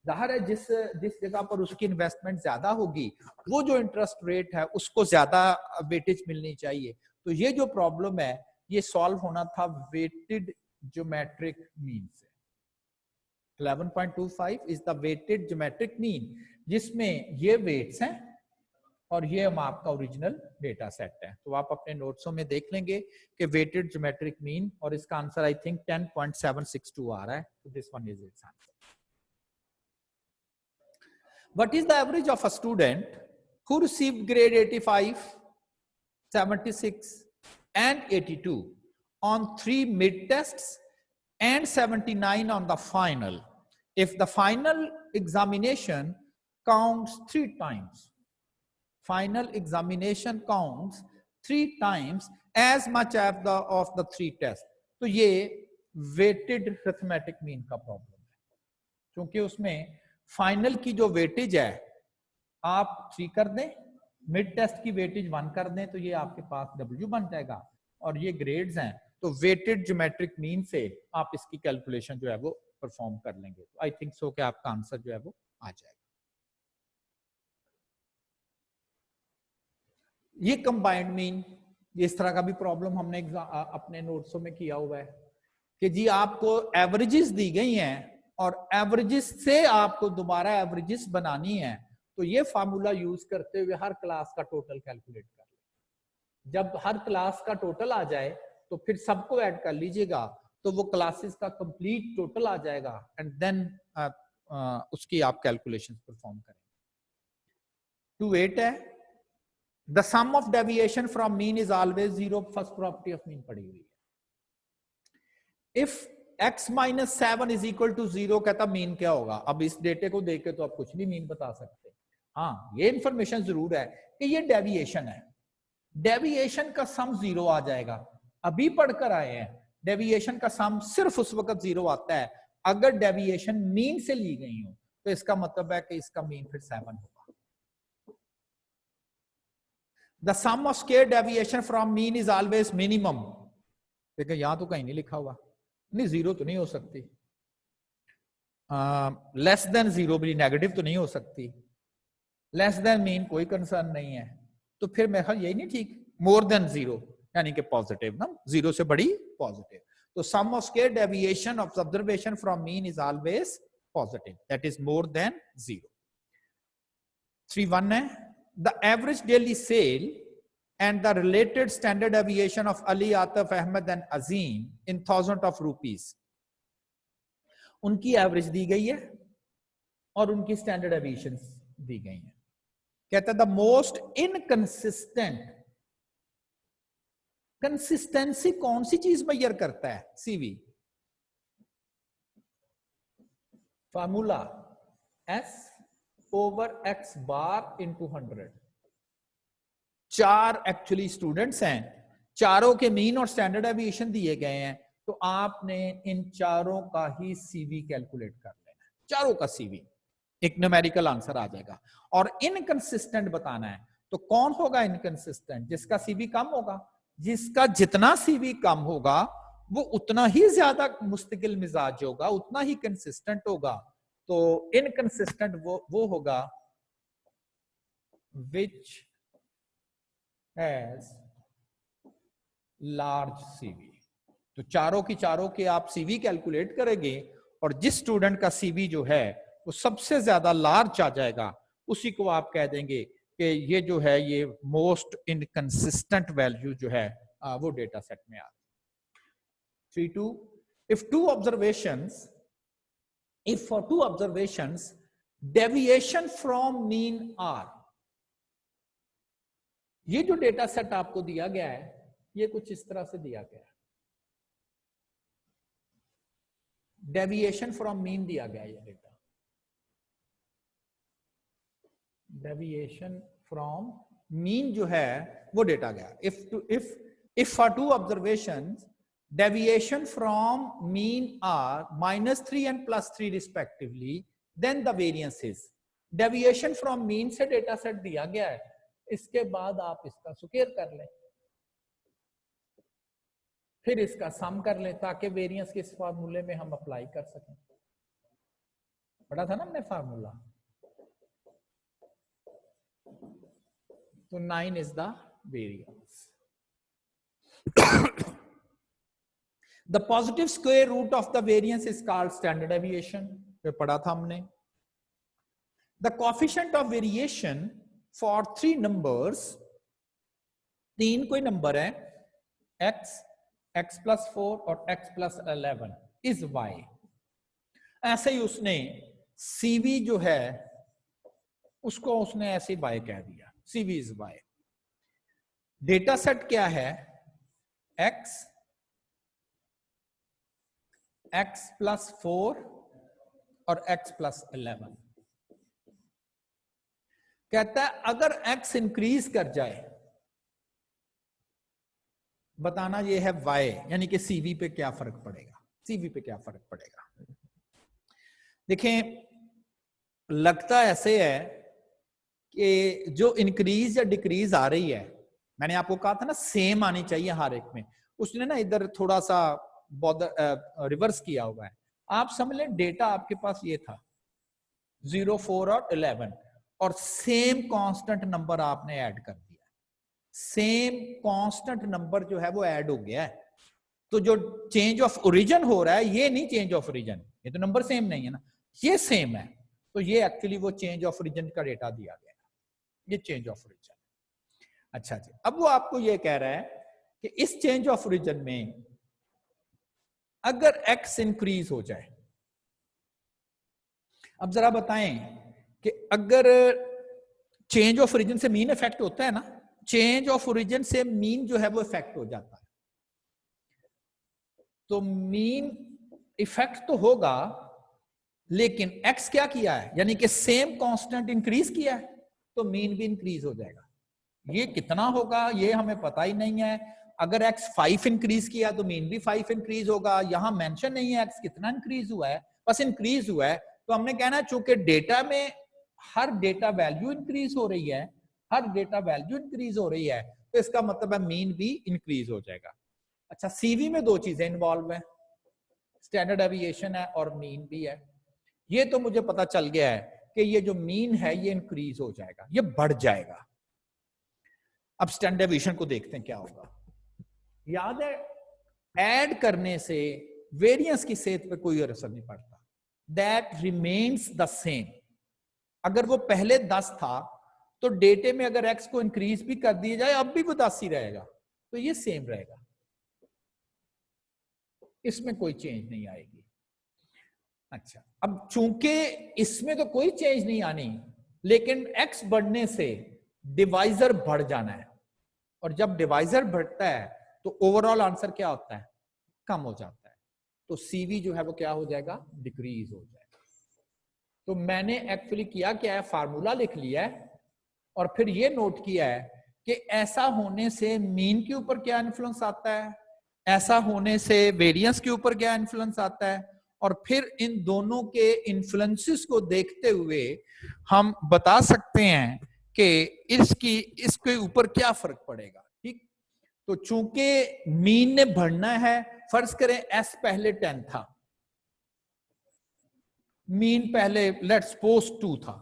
Speaker 1: जाहिर है जिस जगह पर उसकी इन्वेस्टमेंट ज्यादा होगी वो जो इंटरेस्ट रेट है उसको ज्यादा वेटेज मिलनी चाहिए। तो ये जो प्रॉब्लम है ये सॉल्व होना था वेटेड ज्योमेट्रिक मीन से। 11.25 is the weighted geometric mean, जिसमें ये वेट्स हैं और ये हम आपका ओरिजिनल डेटा सेट है। तो आप अपने नोट्सों में देख लेंगे कि वेटेड ज्योमेट्रिक मीन, और इसका आंसर आई थिंक 10.762 आ रहा है। तो this one is it's answer. What is the average of a student who received grade 85, 76 and 82 on 3 mid tests and 79 on the final, if the final examination counts 3 times? Final examination counts 3 times as much as of the 3 tests. तो ये weighted arithmetic mean का problem है, क्योंकि उसमें final की जो weightage है आप 3 कर दें, मिड टेस्ट की वेटेज 1 कर दें, तो ये आपके पास W बन जाएगा, और ये ग्रेड्स हैं तो वेटेड ज्योमेट्रिक मीन से आप इसकी कैलकुलेशन जो है वो परफॉर्म कर लेंगे। तो आई थिंक सो कि आपका आंसर जो है वो आ जाएगा। ये कंबाइंड मीन, इस तरह का भी प्रॉब्लम हमने अपने नोट्सों में किया हुआ है कि जी आपको एवरेजेस दी गई हैं और एवरेजेस से आपको दोबारा एवरेजेस बनानी है, तो ये फार्मूला यूज करते हुए हर क्लास का टोटल कैलकुलेट कर लें। जब हर क्लास का टोटल आ जाए तो फिर सबको ऐड कर लीजिएगा, तो वो क्लासेस का कंप्लीट टोटल आ जाएगा, एंड देन उसकी आप कैलकुलेशंस परफॉर्म करेंगे। 2.8 है, the sum of deviation from mean is always 0, first property of mean पड़ी हुई है। If x minus 7 is equal to 0, कहता मीन क्या होगा। अब इस डेटे को देख के तो आप कुछ भी मीन बता सकते हैं। हाँ, ये इंफॉर्मेशन जरूर है कि ये डेविएशन है, डेविएशन का सम 0 आ जाएगा। अभी पढ़कर आए हैं डेविएशन का सम सिर्फ उस वक्त 0 आता है अगर डेविएशन मीन से ली गई हो, तो इसका मतलब है कि इसका मीन फिर 7 होगा। The sum of square deviation from mean is always minimum, देखिए यहां तो कहीं नहीं लिखा हुआ, नहीं 0 तो नहीं हो सकती, लेस देन 0 भी नेगेटिव तो नहीं हो सकती, लेस देन मीन कोई कंसर्न नहीं है, तो फिर मेरा ख्याल यही नहीं ठीक, मोर देन 0 यानी कि पॉजिटिव ना, 0 से बड़ी पॉजिटिव। तो sum of square deviation of observation from mean is always positive, that is more than 0। 3.1 है, the average daily sale and the related standard deviation of Ali, Ataf, Ahmed and Azim in thousands of rupees, उनकी average दी गई है और उनकी standard deviation दी गई है। कहता है द मोस्ट इनकंसिस्टेंट, कंसिस्टेंसी कौन सी चीज मेजर करता है? CV, formula S over X bar into 100। 4 actually students हैं, चारों के मीन और स्टैंडर्ड डेविएशन दिए गए हैं, तो आपने इन चारों का ही सीवी कैलकुलेट कर लेना है, चारों का सीवी। एक न्यूमेरिकल आंसर आ जाएगा। और इनकंसिस्टेंट बताना है तो कौन होगा इनकंसिस्टेंट? जिसका सीवी कम होगा। जिसका जितना सीवी कम होगा वो उतना ही ज्यादा मुस्तकिल मिजाज होगा, उतना ही कंसिस्टेंट होगा। तो इनकंसिस्टेंट वो होगा विच हैज लार्ज सीवी। तो चारों की चारों के आप सीवी कैलकुलेट करेंगे और जिस स्टूडेंट का सीवी जो है वो सबसे ज्यादा लार्ज आ जाएगा, उसी को आप कह देंगे कि ये जो है ये मोस्ट इनकंसिस्टेंट वैल्यू जो है वो डेटा सेट में आ। 3.2 if for two observations deviation from mean r, ये जो डेटा सेट आपको दिया गया है ये कुछ इस तरह से दिया गया है। डेविएशन फ्रॉम मीन दिया गया है ये डेटा, डेविएशन फ्रॉम मीन जो है वो डेटा गया। if for two observations deviation from mean are -3 and +3 respectively, then the variance is। deviation from mean से डेटा सेट दिया गया है, इसके बाद आप इसका स्क्वायर कर लें, फिर इसका सम कर लें ताकि वेरिएंस के इस फार्मूले में हम अप्लाई कर सकें। पढ़ा था ना हमने फार्मूला। तो 9 is the variance. The positive square root of the variance is called standard deviation, ये पढ़ा था हमने। The coefficient of variation for 3 numbers, 3 कोई नंबर है x, x+4 और x+11 is y। ऐसे ही उसने CV जो है उसको उसने ऐसे y कह दिया, CV is y। Data set क्या है? x, x+4 और x+11। कहता है अगर x इंक्रीज कर जाए, बताना ये है y, यानी कि CV पे क्या फर्क पड़ेगा, CV पे क्या फर्क पड़ेगा। देखें लगता ऐसे है कि जो इंक्रीज या डिक्रीज आ रही है, मैंने आपको कहा था ना सेम आनी चाहिए हर एक में, उसने ना इधर थोड़ा सा रिवर्स किया हुआ है। आप समझ लें डेटा आपके पास ये था 0, 4 और 11 और सेम कांस्टेंट नंबर आपने ऐड कर दिया, सेम कांस्टेंट नंबर जो है वो ऐड हो गया है। तो जो चेंज ऑफ ओरिजिन हो रहा है ये नहीं चेंज ऑफ ओरिजिन, ये तो नंबर सेम नहीं है ना, ये सेम है। तो ये एक्चुअली वो चेंज ऑफ ओरिजिन का डेटा दिया गया, ये चेंज ऑफ ओरिजिन। अच्छा जी, अब वो आपको ये कह रहा है कि इस चेंज ऑफ ओरिजिन में अगर x इंक्रीज हो जाए, अब जरा बताएं कि अगर चेंज ऑफ ओरिजिन से मीन इफेक्ट होता है ना, चेंज ऑफ ओरिजिन से मीन जो है वो इफेक्ट हो जाता है। तो मीन इफेक्ट तो होगा लेकिन x क्या किया है, यानी कि सेम कांस्टेंट इंक्रीज किया है, तो मीन भी इंक्रीज हो जाएगा। ये कितना होगा ये हमें पता ही नहीं है। अगर x 5 इंक्रीज किया तो मीन भी 5 इंक्रीज होगा। यहां मेंशन नहीं है x कितना इंक्रीज हुआ है, बस इंक्रीज हुआ है। तो हमने कहना है चूंकि डेटा में हर डेटा वैल्यू इंक्रीज हो रही है, हर डेटा वैल्यू इंक्रीज हो रही है, तो इसका मतलब है मीन भी इंक्रीज हो जाएगा। अच्छा, सीवी में 2 चीजें इन्वॉल्व है, स्टैंडर्ड डेविएशन है और मीन भी है। ये तो मुझे पता चल गया है कि ये जो मीन है ये इंक्रीज हो जाएगा, ये बढ़ जाएगा। अब स्टैंडर्ड डेविएशन को देखते हैं क्या होगा। याद है ऐड करने से वेरिएंस की सेहत पे कोई असर नहीं पड़ता, दैट रिमेन्स द सेम। अगर वो पहले 10 था तो डेटे में अगर x को इंक्रीज भी कर दिया जाए अब भी वो 10 ही रहेगा, तो ये सेम रहेगा, इसमें कोई चेंज नहीं आएगी। अच्छा, अब चूंकि इसमें तो कोई चेंज नहीं आनी, लेकिन x बढ़ने से डिवाइजर बढ़ जाना है, और जब डिवाइजर बढ़ता है तो ओवरऑल आंसर क्या होता है, कम हो जाता है। तो सीवी जो है वो क्या हो जाएगा, डिक्रीज हो जाएगा। तो मैंने एक्चुअली किया क्या है, फार्मूला लिख लिया है और फिर ये नोट किया है कि ऐसा होने से मीन के ऊपर क्या इन्फ्लुएंस आता है, ऐसा होने से वेरिएंस के ऊपर क्या इन्फ्लुएंस आता है, और फिर इन दोनों के इन्फ्लुएंसेस को देखते हुए हम बता सकते हैं कि इसके ऊपर क्या फर्क पड़ेगा। ठीक, तो चूंकि मीन ने बढ़ना है, फर्ज करें एस पहले 10 था, मीन पहले लेट्स सपोज 2 था,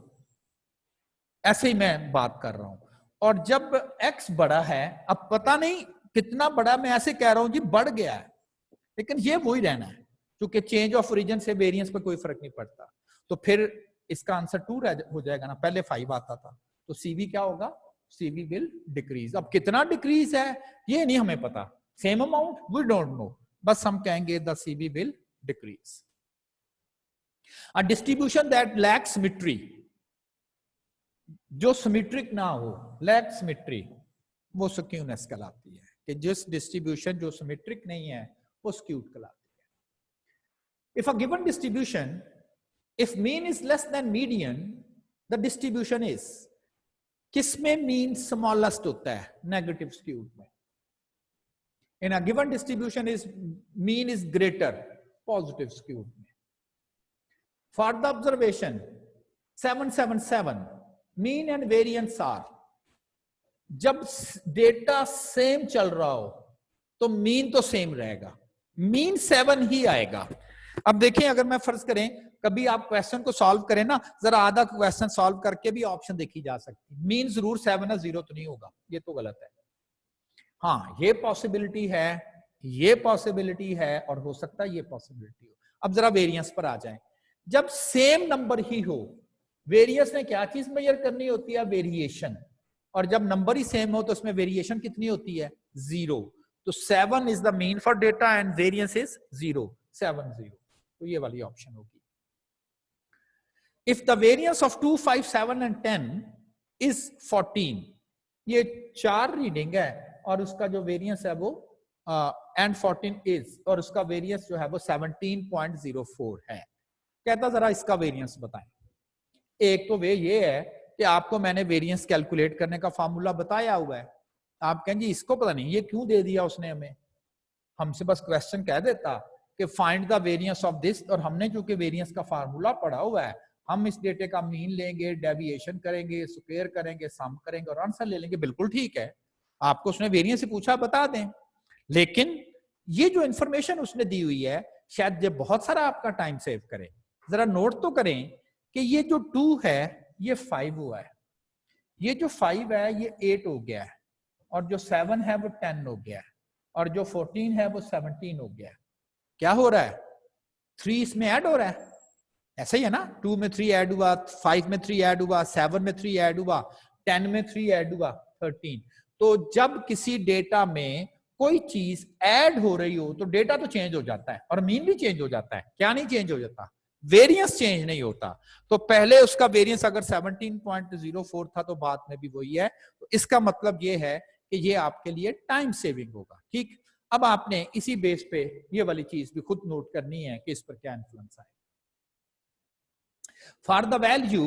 Speaker 1: ऐसे ही मैं बात कर रहा हूं, और जब एक्स बड़ा है, अब पता नहीं कितना बड़ा, मैं ऐसे कह रहा हूं जी बढ़ गया है, लेकिन ये वही रहना है क्योंकि चेंज ऑफ ओरिजिन से वेरिएंस पर कोई फर्क नहीं पड़ता। तो फिर इसका आंसर 2 हो जाएगा ना, पहले 5 आता था, तो सीवी क्या होगा, सीवी विल डिक्रीज। अब कितना डिक्रीज है ये नहीं हमें पता, same amount we don't know, बस हम कहेंगे the CV will decrease. A distribution that lack symmetry, जो सिमेट्रिक ना हो, लैक सिमेट्री, वो स्क्यूनेस कहलाती है, कि जिस डिस्ट्रीब्यूशन जो सिमेट्रिक नहीं है वो स्क्यूड कहलाती है। If a given distribution, if mean is less than median, the distribution is, किसमें मीन स्मॉलेस्ट होता है, नेगेटिव स्क्यूड में। In a given distribution is mean is greater, positive skewed में। For the observation 777 mean and variance are, जब data same चल रहा हो तो मीन तो सेम रहेगा, मीन 7 ही आएगा। अब देखें, अगर मैं फर्ज करें कभी आप क्वेश्चन को सॉल्व करें ना, जरा आधा क्वेश्चन सॉल्व करके भी ऑप्शन देखी जा सकती, मीन जरूर 7 है, 0 तो नहीं होगा, ये तो गलत है। हाँ, ये पॉसिबिलिटी है, ये पॉसिबिलिटी है, और हो सकता है ये पॉसिबिलिटी हो। अब जरा वेरिएंस पर आ जाएं, जब सेम नंबर ही हो, वेरिएंस ने क्या चीज मेजर करनी होती है, वेरिएशन, और जब नंबर ही सेम हो तो उसमें वेरिएशन कितनी होती है, 0। तो 7 is the mean for data and variance is 0, 7 0, तो ये वाली ऑप्शन होगी। If the variance of 2, 5, 7 and 10 is 14, ये 4 रीडिंग है और उसका जो वेरिएंस है वो एंड 14 इज, और उसका वेरिएंस जो है वो 17.04 है। कहता जरा इसका वेरिएंस बताएं। एक तो वे ये है कि आपको मैंने वेरिएंस कैलकुलेट करने का फार्मूला बताया हुआ है, आप कहेंगे इसको पता नहीं ये क्यों दे दिया उसने हमें, हमसे बस क्वेश्चन कह देता कि find the variance of this, और हमने चूंकि वेरिएंस का फार्मूला पढ़ा हुआ है, हम इस डेटे का मीन लेंगे, डेविएशन करेंगे, स्क्वायर करेंगे, सम करेंगे और आंसर ले लेंगे। बिल्कुल ठीक है, आपको उसने वेरिएंस से पूछा बता दें, लेकिन ये जो इंफॉर्मेशन उसने दी हुई है शायद ये बहुत सारा आपका टाइम सेव करे। जरा नोट तो करें कि ये जो 2 है ये 5 हुआ है, ये जो 5 है ये 8 हो गया है, और जो 7 है वो 10 हो गया है, और जो 14 है वो 17 हो गया है। क्या हो रहा है, 3 इसमें ऐड हो रहा है, ऐसा ही है ना, 2 में 3 ऐड हुआ, 5 में 3 ऐड हुआ, 7 में 3 ऐड हुआ, 10 में 3 ऐड हुआ, 13। तो जब किसी डेटा में कोई चीज ऐड हो रही हो तो डेटा तो चेंज हो जाता है और मीन भी चेंज हो जाता है। क्या नहीं चेंज हो जाता, वेरिएंस चेंज नहीं होता। तो पहले उसका वेरिएंस अगर 17.04 था तो बाद में भी वही है, तो इसका मतलब ये है कि ये आपके लिए टाइम सेविंग होगा। ठीक, अब आपने इसी बेस पे ये वाली चीज भी खुद नोट करनी है कि इस पर क्या इन्फ्लुएंस आए। For the value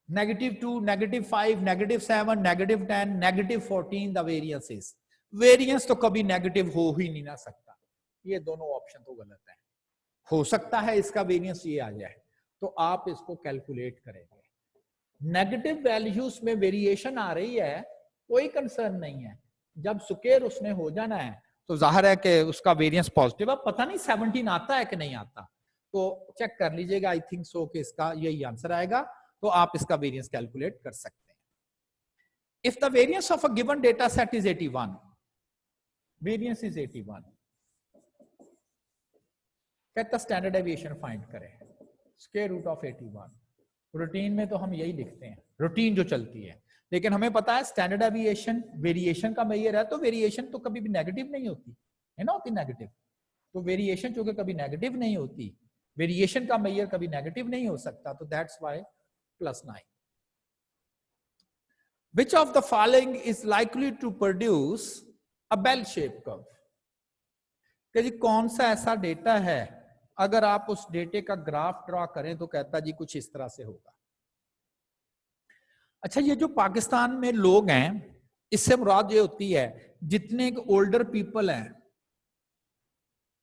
Speaker 1: -2, -5, -7, -10, -14 the variance is, variance तो कभी नेगेटिव हो ही नहीं ना सकता, ये दोनों ऑप्शन तो गलत है। हो सकता है इसका वेरिएंस ये आ जाए, तो आप इसको कैलकुलेट करेंगे। नेगेटिव वैल्यूज में वेरिएशन आ रही है, कोई कंसर्न नहीं है, जब स्क्वायर उसने हो जाना है तो जाहिर है कि उसका वेरिएंस पॉजिटिव। अब पता नहीं 17 आता है कि नहीं आता, तो चेक कर लीजिएगा, आई थिंक सो कि इसका यही आंसर आएगा, तो आप इसका वेरिएंस कैलकुलेट कर सकते हैं। If the variance of a given data set is 81, variance is 81, कहता स्टैंडर्ड डेविएशन फाइंड करें, स्क्वायर रूट ऑफ 81। रूटीन में तो हम यही लिखते हैं, रूटीन जो चलती है, लेकिन हमें पता है स्टैंडर्ड डेविएशन वेरिएशन का मेजर है, तो वेरिएशन तो कभी भी नेगेटिव नहीं होती है ना, होती नेगेटिव। तो वेरिएशन चूंकि कभी नेगेटिव नहीं होती, वेरिएशन का मेजर कभी नेगेटिव नहीं हो सकता, तो that's why +9। Which of the following is likely to produce a bell-shaped curve? कि जी कौन सा ऐसा डेटा है अगर आप उस डेटे का ग्राफ ड्रॉ करें तो कहता जी कुछ इस तरह से होगा। अच्छा, ये जो पाकिस्तान में लोग हैं, इससे मुराद ये होती है जितने ओल्डर पीपल हैं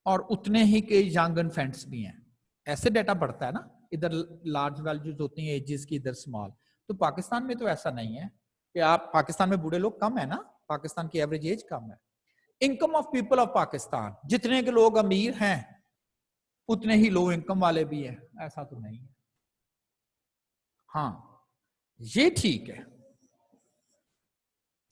Speaker 1: और उतने ही के यंग इन्फेंट्स भी हैं। ऐसे डाटा बढ़ता है ना, इधर लार्ज वैल्यूज होती हैं एजेस की, इधर स्मॉल। तो पाकिस्तान में तो ऐसा नहीं है कि आप, पाकिस्तान में बूढ़े लोग कम है ना, पाकिस्तान की एवरेज एज कम है। Income of people of Pakistan, जितने के लोग अमीर हैं उतने ही लो इनकम वाले भी हैं, ऐसा तो नहीं है। हाँ ये ठीक है।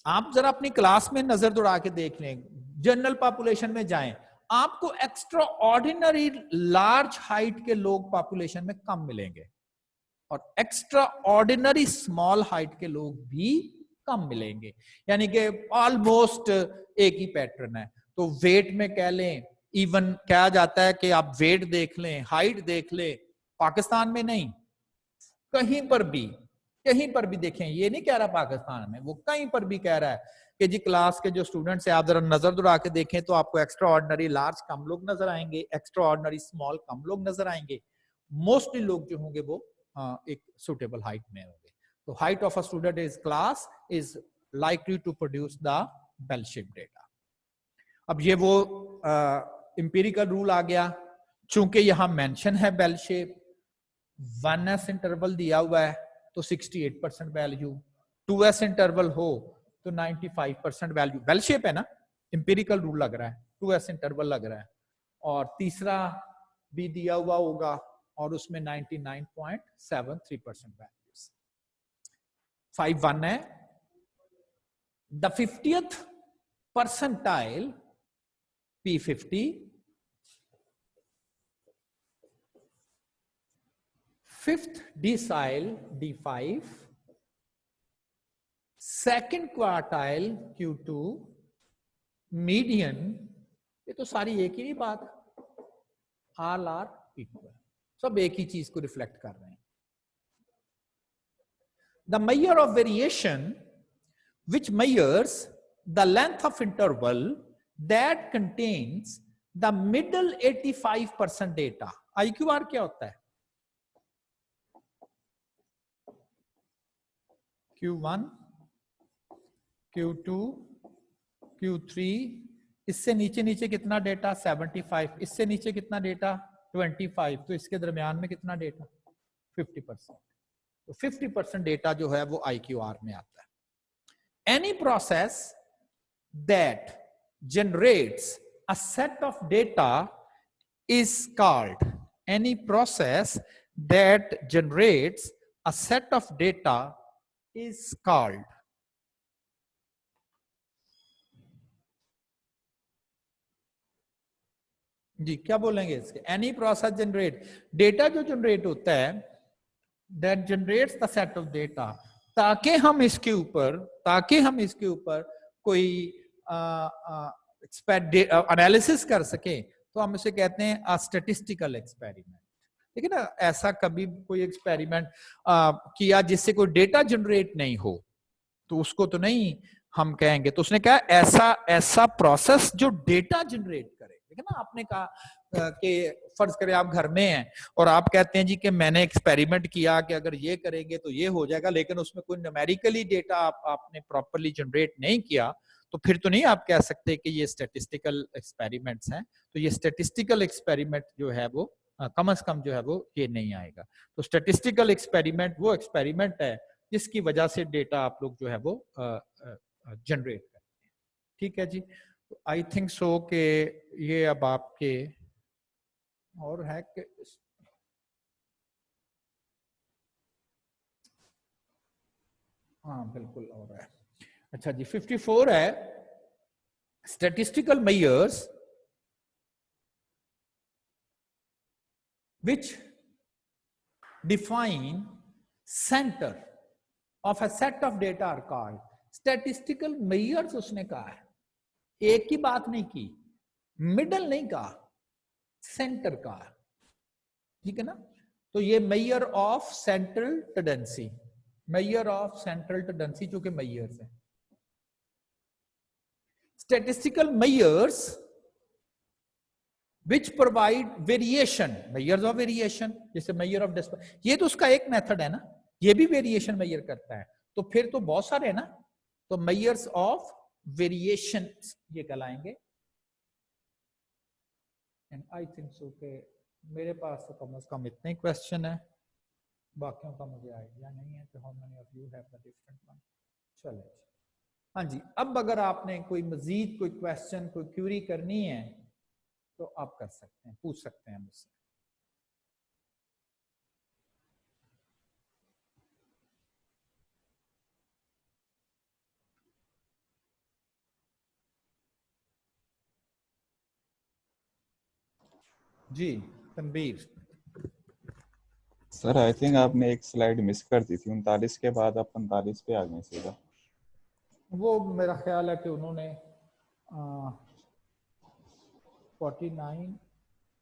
Speaker 1: आप जरा अपनी क्लास में नजर दौड़ा के देख लें, जनरल पॉपुलेशन में जाएं, आपको एक्स्ट्रा ऑर्डिनरी लार्ज हाइट के लोग पॉपुलेशन में कम मिलेंगे और एक्स्ट्रा ऑर्डिनरी स्मॉल हाइट के लोग भी कम मिलेंगे, यानी कि ऑलमोस्ट एक ही पैटर्न है। तो वेट में कह लें, इवन कहा जाता है कि आप वेट देख लें, हाइट देख लें, पाकिस्तान में नहीं, कहीं पर भी देखें, ये नहीं कह रहा पाकिस्तान में, वो कहीं पर भी कह रहा है कि जी क्लास के जो स्टूडेंट्स हैं आप जरा नजर दौड़ा के देखें तो आपको एक्स्ट्रा ऑर्डिनरी लार्ज कम लोग नजर आएंगे, एक्स्ट्रा ऑर्डिनरी स्मॉल कम लोग नजर आएंगे। मोस्टली लोग जो होंगे वो एक सुटेबल हाइट में होंगे। तो height of a student is class is likely to produce the bell shape data. अब ये वो एम्पिरिकल रूल आ गया, चूंकि यहां मेंशन है बेल शेप, 1s इंटरवल दिया हुआ है तो 68% वैल्यू, 2s इंटरवल हो तो 95% वैल्यू। बेल शेप है ना, एम्पिरिकल रूल लग रहा है, 2s इंटरवल लग रहा है, और तीसरा भी दिया हुआ होगा और उसमें 99.73% वैल्यूज। 5-1 है। The 50th percentile P50, 5th decile D5, 2nd quartile Q2, median, ये तो सारी एक ही बात, ऑल आर इक्वल, सब एक ही चीज को रिफ्लेक्ट कर रहे हैं। The measure of variation which measures the length of interval that contains the middle 85% data। IQR क्या होता है? Q1, Q2, Q3, इससे नीचे नीचे कितना डेटा? 75, इससे नीचे कितना डेटा? 25, तो इसके दरमियान में कितना डेटा? 50%। तो 50% डेटा जो है वो IQR में आता है। Any process that generates a set of data is called, any process that generates a set of data is called जी क्या बोलेंगे इसके? एनी प्रोसेस जनरेट, डेटा जो जनरेट होता है, that generates the set of data, ताकि हम इसके ऊपर कोई एनालिसिस कर सके, तो हम इसे कहते हैं अ स्टैटिस्टिकल एक्सपेरिमेंट। ठीक है ना, ऐसा कभी कोई एक्सपेरिमेंट किया जिससे कोई डेटा जनरेट नहीं हो तो उसको तो नहीं हम कहेंगे। तो उसने कहा ऐसा प्रोसेस जो डेटा जनरेट करे। ठीक है ना, आपने कहा कि फर्ज करें आप घर में हैं और आप कहते हैं जी कि मैंने एक्सपेरिमेंट किया कि अगर ये करेंगे तो ये हो जाएगा, लेकिन उसमें कोई न्यूमेरिकली डेटा आपने प्रॉपर्ली जनरेट नहीं किया, तो फिर तो नहीं आप कह सकते कि ये स्टैटिस्टिकल एक्सपेरिमेंट्स हैं। तो ये स्टैटिस्टिकल एक्सपेरिमेंट जो है वो कम से कम जो है वो ये नहीं आएगा। तो स्टैटिस्टिकल एक्सपेरिमेंट वो एक्सपेरिमेंट है जिसकी वजह से डेटा आप लोग जो है वो जनरेट करते हैं। ठीक है जी, तो आई थिंक सो कि ये अब आपके और है कि हाँ बिल्कुल और है। अच्छा जी, 54 है, statistical measures which define center of a set of data are called statistical measures। उसने कहा है, एक ही बात नहीं की, मिडल नहीं कहा, सेंटर कहा। ठीक है ना, तो ये measure of central tendency, measure of central tendency जो कि मेजर्स है। Statistical measures which provide variation, measures of variation, जैसे measure of dispersion, ये तो उसका एक मेथड है ना, ये भी वेरिएशन मेजर करता है। तो फिर तो बहुत सारे है ना, तो measures of variation ये कहलाएंगे। And I think so कि मेरे पास तो कम से कम इतने ही क्वेश्चन है, बाकियों का मुझे आइडिया नहीं है कि how many of you have the different one. चले, हाँ जी, अब अगर आपने कोई मजीद कोई क्वेश्चन कोई क्यूरी करनी है तो आप कर सकते हैं, पूछ सकते हैं मुझसे। जी तनवीर।
Speaker 3: सर आई थिंक आपने एक स्लाइड मिस कर दी थी, 39 के बाद आप 45 पे आ गए सीधा।
Speaker 1: वो मेरा ख्याल है कि उन्होंने 49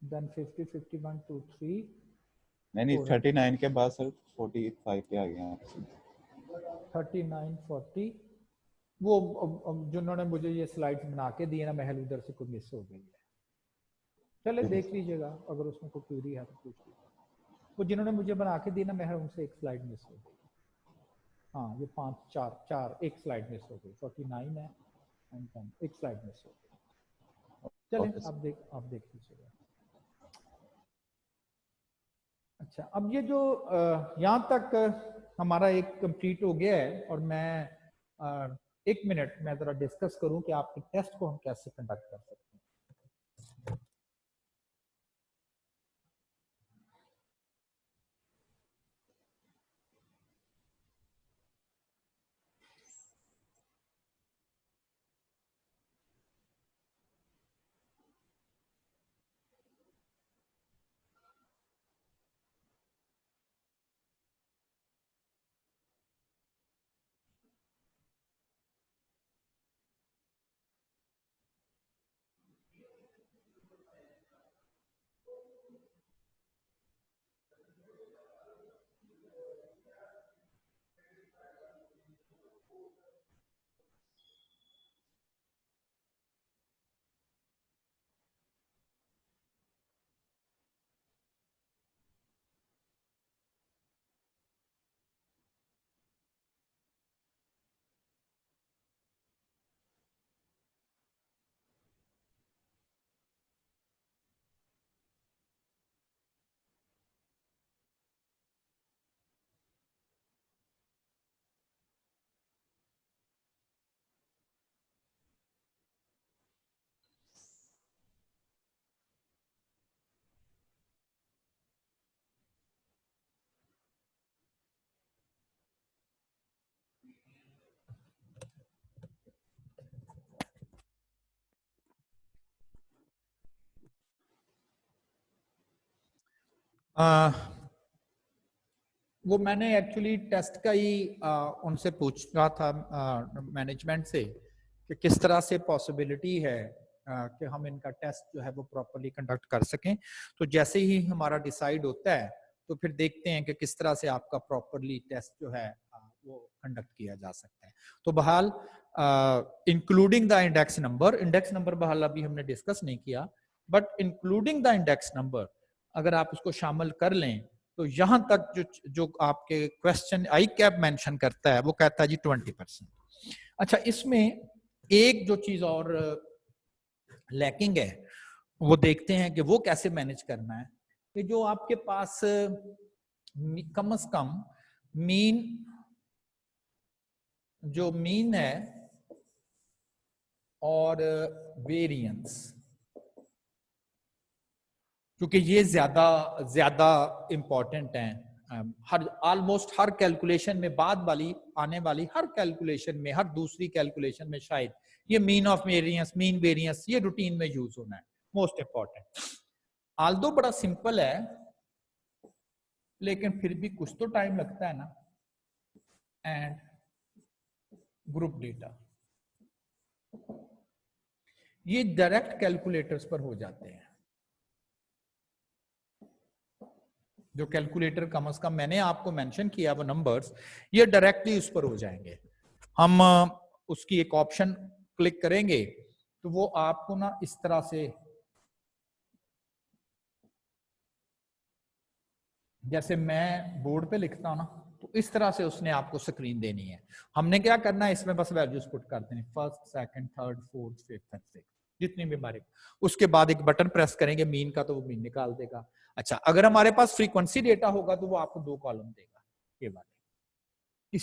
Speaker 1: देन 50 51 2 3
Speaker 3: नहीं 39 के बाद सर 45 पे आ गए आप।
Speaker 1: 39 40 वो जिन्होंने मुझे ये स्लाइड्स बना के दिए ना महल, उधर से कोई मिस हो गई है। चले देख लीजिएगा, अगर उसमें कोई क्वेरी है तो पूछ लीजिए। वो जिन्होंने मुझे बना के दी ना महल, उनसे एक स्लाइड मिस हो गई। हाँ ये 5 4 4 एक स्लाइड मिस हो गई, 49 है एंड 10 एक स्लाइड मिस हो गई। चले आप देख लीजिएगा। अच्छा, अब ये जो यहाँ तक हमारा एक कंप्लीट हो गया है, और मैं 1 मिनट मैं जरा डिस्कस करूं कि आपके टेस्ट को हम कैसे कंडक्ट कर सकते हैं। वो मैंने एक्चुअली टेस्ट का ही उनसे पूछ रहा था मैनेजमेंट से कि किस तरह से पॉसिबिलिटी है कि हम इनका टेस्ट जो है वो प्रॉपर्ली कंडक्ट कर सकें। तो जैसे ही हमारा डिसाइड होता है तो फिर देखते हैं कि किस तरह से आपका प्रॉपर्ली टेस्ट जो है वो कंडक्ट किया जा सकता है। तो बहरहाल इंक्लूडिंग द इंडेक्स नंबर बहरहाल अभी हमने डिस्कस नहीं किया, but including the index number अगर आप उसको शामिल कर लें तो यहां तक जो आपके क्वेश्चन आई कैप मेंशन करता है वो कहता है जी 20%। अच्छा, इसमें एक जो चीज और लैकिंग है वो देखते हैं कि वो कैसे मैनेज करना है कि जो आपके पास कम से कम मीन है और वेरिएंस, क्योंकि ये ज्यादा इंपॉर्टेंट है। ऑलमोस्ट हर कैलकुलेशन में बाद वाली आने वाली हर कैलकुलेशन में, हर दूसरी कैलकुलेशन में शायद ये mean of variance, mean variance ये रूटीन में यूज होना है, मोस्ट इंपॉर्टेंट। आल्दो बड़ा सिंपल है लेकिन फिर भी कुछ तो टाइम लगता है ना। एंड ग्रुप डेटा ये डायरेक्ट कैलकुलेटर्स पर हो जाते हैं। जो कैलकुलेटर कम से कम मैंने आपको मेंशन किया वो नंबर्स, ये डायरेक्टली उस पर हो जाएंगे। हम उसकी एक ऑप्शन क्लिक करेंगे तो वो आपको ना इस तरह से, जैसे मैं बोर्ड पे लिखता हूं ना, तो इस तरह से उसने आपको स्क्रीन देनी है। हमने क्या करना है, इसमें बस वैल्यूज पुट कर देनी, first, second, third, fourth, fifth and sixth, जितनी भी हमारे। उसके बाद एक बटन प्रेस करेंगे मीन का तो वो मीन निकाल देगा। अच्छा, अगर हमारे पास फ्रीक्वेंसी डेटा होगा तो वो आपको 2 कॉलम देगा, ये वाले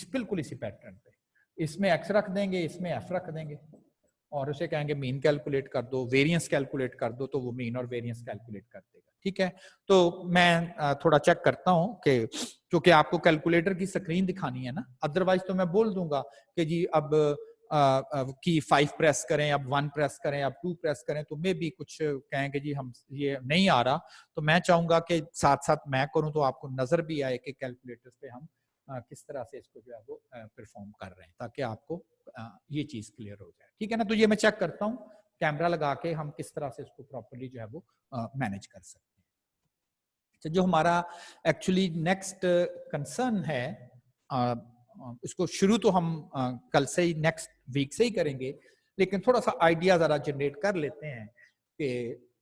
Speaker 1: बिल्कुल इसी पैटर्न पे। इसमें एक्स रख देंगे, इसमें एफ रख देंगे और उसे कहेंगे मीन कैलकुलेट कर दो, वेरिएंस कैलकुलेट कर दो, तो वो मीन और वेरिएंस कैलकुलेट कर देगा। ठीक है, तो मैं थोड़ा चेक करता हूं कि क्योंकि आपको कैलकुलेटर की स्क्रीन दिखानी है ना, अदरवाइज तो मैं बोल दूंगा कि जी अब की 5 प्रेस करें, अब 1 प्रेस करें, अब 2 प्रेस करें, तो मे भी कुछ कहेंगे जी हम ये नहीं आ रहा। तो मैं चाहूंगा कि साथ साथ मैं करूं तो आपको नजर भी आए कि कैलकुलेटर पे हम किस तरह से इसको जो है वो परफॉर्म कर रहे हैं, ताकि आपको ये चीज क्लियर हो जाए। ठीक है ना, तो ये मैं चेक करता हूँ कैमरा लगा के हम किस तरह से इसको प्रॉपर्ली जो है वो मैनेज कर सकते हैं। तो जो हमारा एक्चुअली नेक्स्ट कंसर्न है, इसको शुरू तो हम कल से ही, नेक्स्ट वीक से ही करेंगे, लेकिन थोड़ा सा आइडिया जरा जनरेट कर लेते हैं कि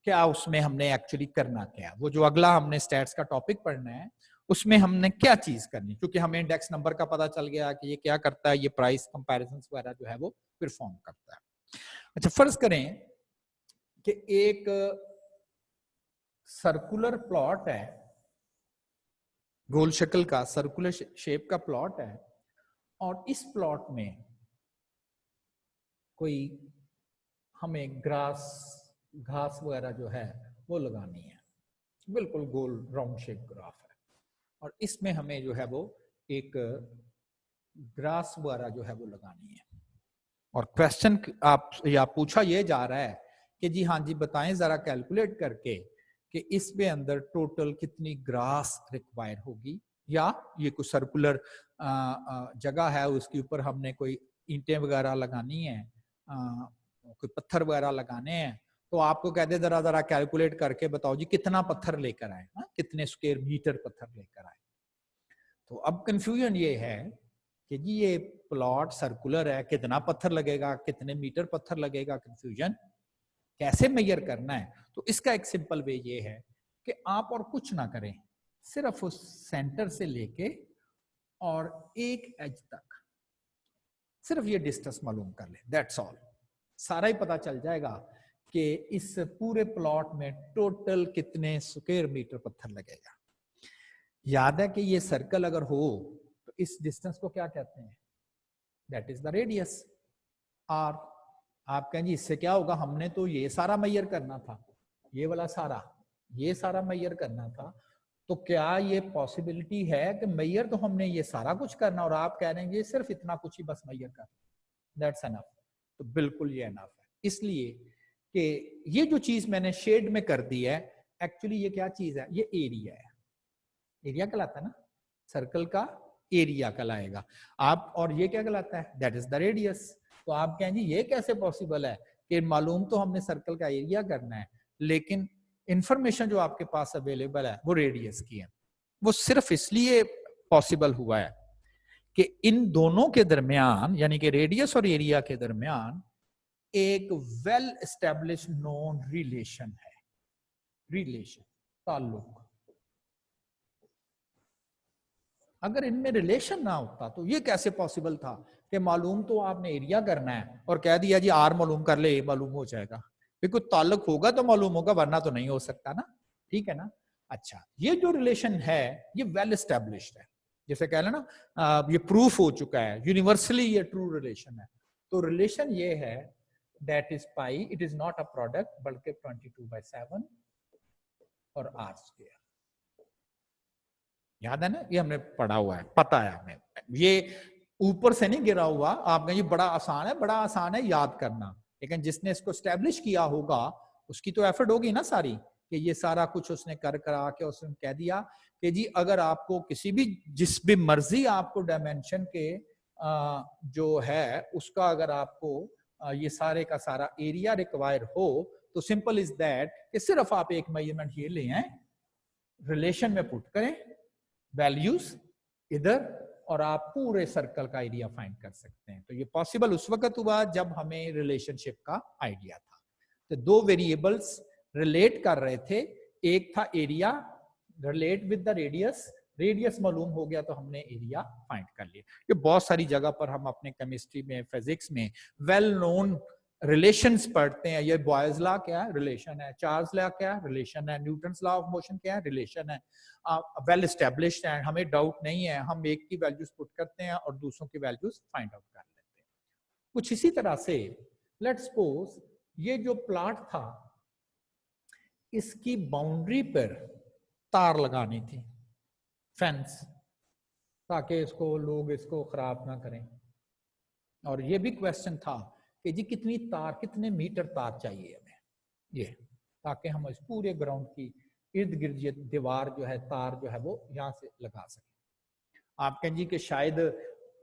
Speaker 1: क्या उसमें हमने एक्चुअली करना क्या। वो जो अगला हमने स्टैट्स का टॉपिक पढ़ना है उसमें हमने क्या चीज करनी, क्योंकि हमें इंडेक्स नंबर का पता चल गया कि ये क्या करता है, ये प्राइस कंपैरिजन वगैरह जो है वो परफॉर्म करता है। अच्छा, फर्ज करें कि एक सर्कुलर प्लॉट है, गोल शक्ल का सर्कुलर शेप का प्लॉट है, और इस प्लॉट में कोई हमें घास वगैरह जो है वो लगानी है, बिल्कुल गोल राउंड शेप ग्राफ है, और इसमें हमें जो है वो एक ग्रास वगैरह जो है वो लगानी है। और क्वेश्चन आप या पूछा ये जा रहा है कि जी हाँ जी बताएं जरा कैलकुलेट करके कि इसमें अंदर टोटल कितनी ग्रास रिक्वायर होगी, या ये कुछ सर्कुलर जगह है उसके ऊपर हमने कोई ईंटें वगैरह लगानी है, कोई पत्थर वगैरह लगाने हैं, तो आपको कह दे जरा जरा कैलकुलेट करके बताओ जी कितना पत्थर लेकर आए, कितने स्क्वायर मीटर पत्थर लेकर आए। तो अब कंफ्यूजन ये है कि जी ये प्लॉट सर्कुलर है, कितना पत्थर लगेगा, कितने मीटर पत्थर लगेगा, कंफ्यूजन कैसे मेजर करना है। तो इसका एक सिंपल वे ये है कि आप और कुछ ना करें, सिर्फ उस सेंटर से लेके और एक एज तक सिर्फ ये डिस्टेंस मालूम कर ले, दैट्स ऑल। सारा ही पता चल जाएगा कि इस पूरे प्लॉट में टोटल कितने स्क्वायर मीटर पत्थर लगेगा। याद है कि ये सर्कल अगर हो तो इस डिस्टेंस को क्या कहते हैं, that is the radius R. आप कहेंगे इससे क्या होगा, हमने तो ये सारा मेजर करना था, ये वाला सारा, ये सारा मेजर करना था, तो क्या ये पॉसिबिलिटी है कि मेजर तो हमने ये सारा कुछ करना और आप कह रहे हैं सिर्फ इतना कुछ ही बस मेजर कर, दैट्स एनफ। तो बिल्कुल ये एनफ है, इसलिए कि ये जो चीज मैंने शेड में कर दी है, एक्चुअली ये क्या चीज है, ये एरिया है। एरिया कहलाता है ना, सर्कल का एरिया कहलाएगा आप, और ये क्या कहलाता है, दैट इज द रेडियस। तो आप कहेंगे ये कैसे पॉसिबल है कि मालूम तो हमने सर्कल का एरिया करना है, लेकिन इंफॉर्मेशन जो आपके पास अवेलेबल है वो रेडियस की है। वो सिर्फ इसलिए पॉसिबल हुआ है कि इन दोनों के दरमियान, यानी कि रेडियस और एरिया के दरमियान एक वेल एस्टेब्लिश नोन रिलेशन है, रिलेशन, ताल्लुक। अगर इनमें रिलेशन ना होता तो ये कैसे पॉसिबल था कि मालूम तो आपने एरिया करना है और कह दिया जी आर मालूम कर ले, ये मालूम हो जाएगा। कोई ताल्लुक होगा तो मालूम होगा, वरना तो नहीं हो सकता ना, ठीक है ना। अच्छा, ये जो रिलेशन है ये वेल एस्टेब्लिश्ड है, जैसे कह लेना ये प्रूफ हो चुका है, यूनिवर्सली ये ट्रू रिलेशन है। तो रिलेशन ये है that is pi, it is not a product बल्कि 22/7 और आर स्क्वायर। याद है ना, ये हमने पढ़ा हुआ है, पता है हमें, ये ऊपर से नहीं गिरा हुआ। आप कहेंगे बड़ा आसान है, बड़ा आसान है याद करना, लेकिन जिसने इसको स्टैब्लिश किया होगा उसकी तो एफर्ट होगी ना सारी, कि ये सारा कुछ उसने कर करा के उसने कह दिया कि जी अगर आपको किसी भी जिस भी मर्जी आपको डायमेंशन के जो है उसका अगर आपको ये सारे का सारा एरिया रिक्वायर हो, तो सिंपल इज दैट कि सिर्फ आप एक मेजरमेंट ये ले आए, रिलेशन में पुट करें वैल्यूज इधर, और आप पूरे सर्कल का एरिया फाइंड कर सकते हैं। तो ये पॉसिबल उस वक्त हुआ जब हमें रिलेशनशिप का आइडिया था। तो दो वेरिएबल्स रिलेट कर रहे थे, एक था area relate with the radius, radius मालूम हो गया तो हमने एरिया फाइंड कर लिया। ये बहुत सारी जगह पर हम अपने केमिस्ट्री में, फिजिक्स में वेल नोन रिलेशंस पढ़ते हैं, ये बॉयज लॉ क्या है, रिलेशन है, चार्ल्स लॉ क्या है, रिलेशन है, न्यूटन्स लॉ ऑफ मोशन क्या है, रिलेशन है, वेल एस्टेब्लिश्ड है, हमें डाउट नहीं है, हम एक की वैल्यूज पुट करते हैं और दूसरों की वैल्यूज फाइंड आउट कर लेते हैं। कुछ इसी तरह से लेट्स सपोज ये जो प्लॉट था इसकी बाउंड्री पर तार लगानी थी, फेंस, ताकि इसको लोग इसको खराब ना करें। और ये भी क्वेश्चन था कि जी कितनी तार, कितने मीटर तार चाहिए हमें, ये, ताकि हम इस पूरे ग्राउंड की इर्द गिर्द ये दीवार जो है, तार जो है वो यहाँ से लगा सके। आप कहें जी कि शायद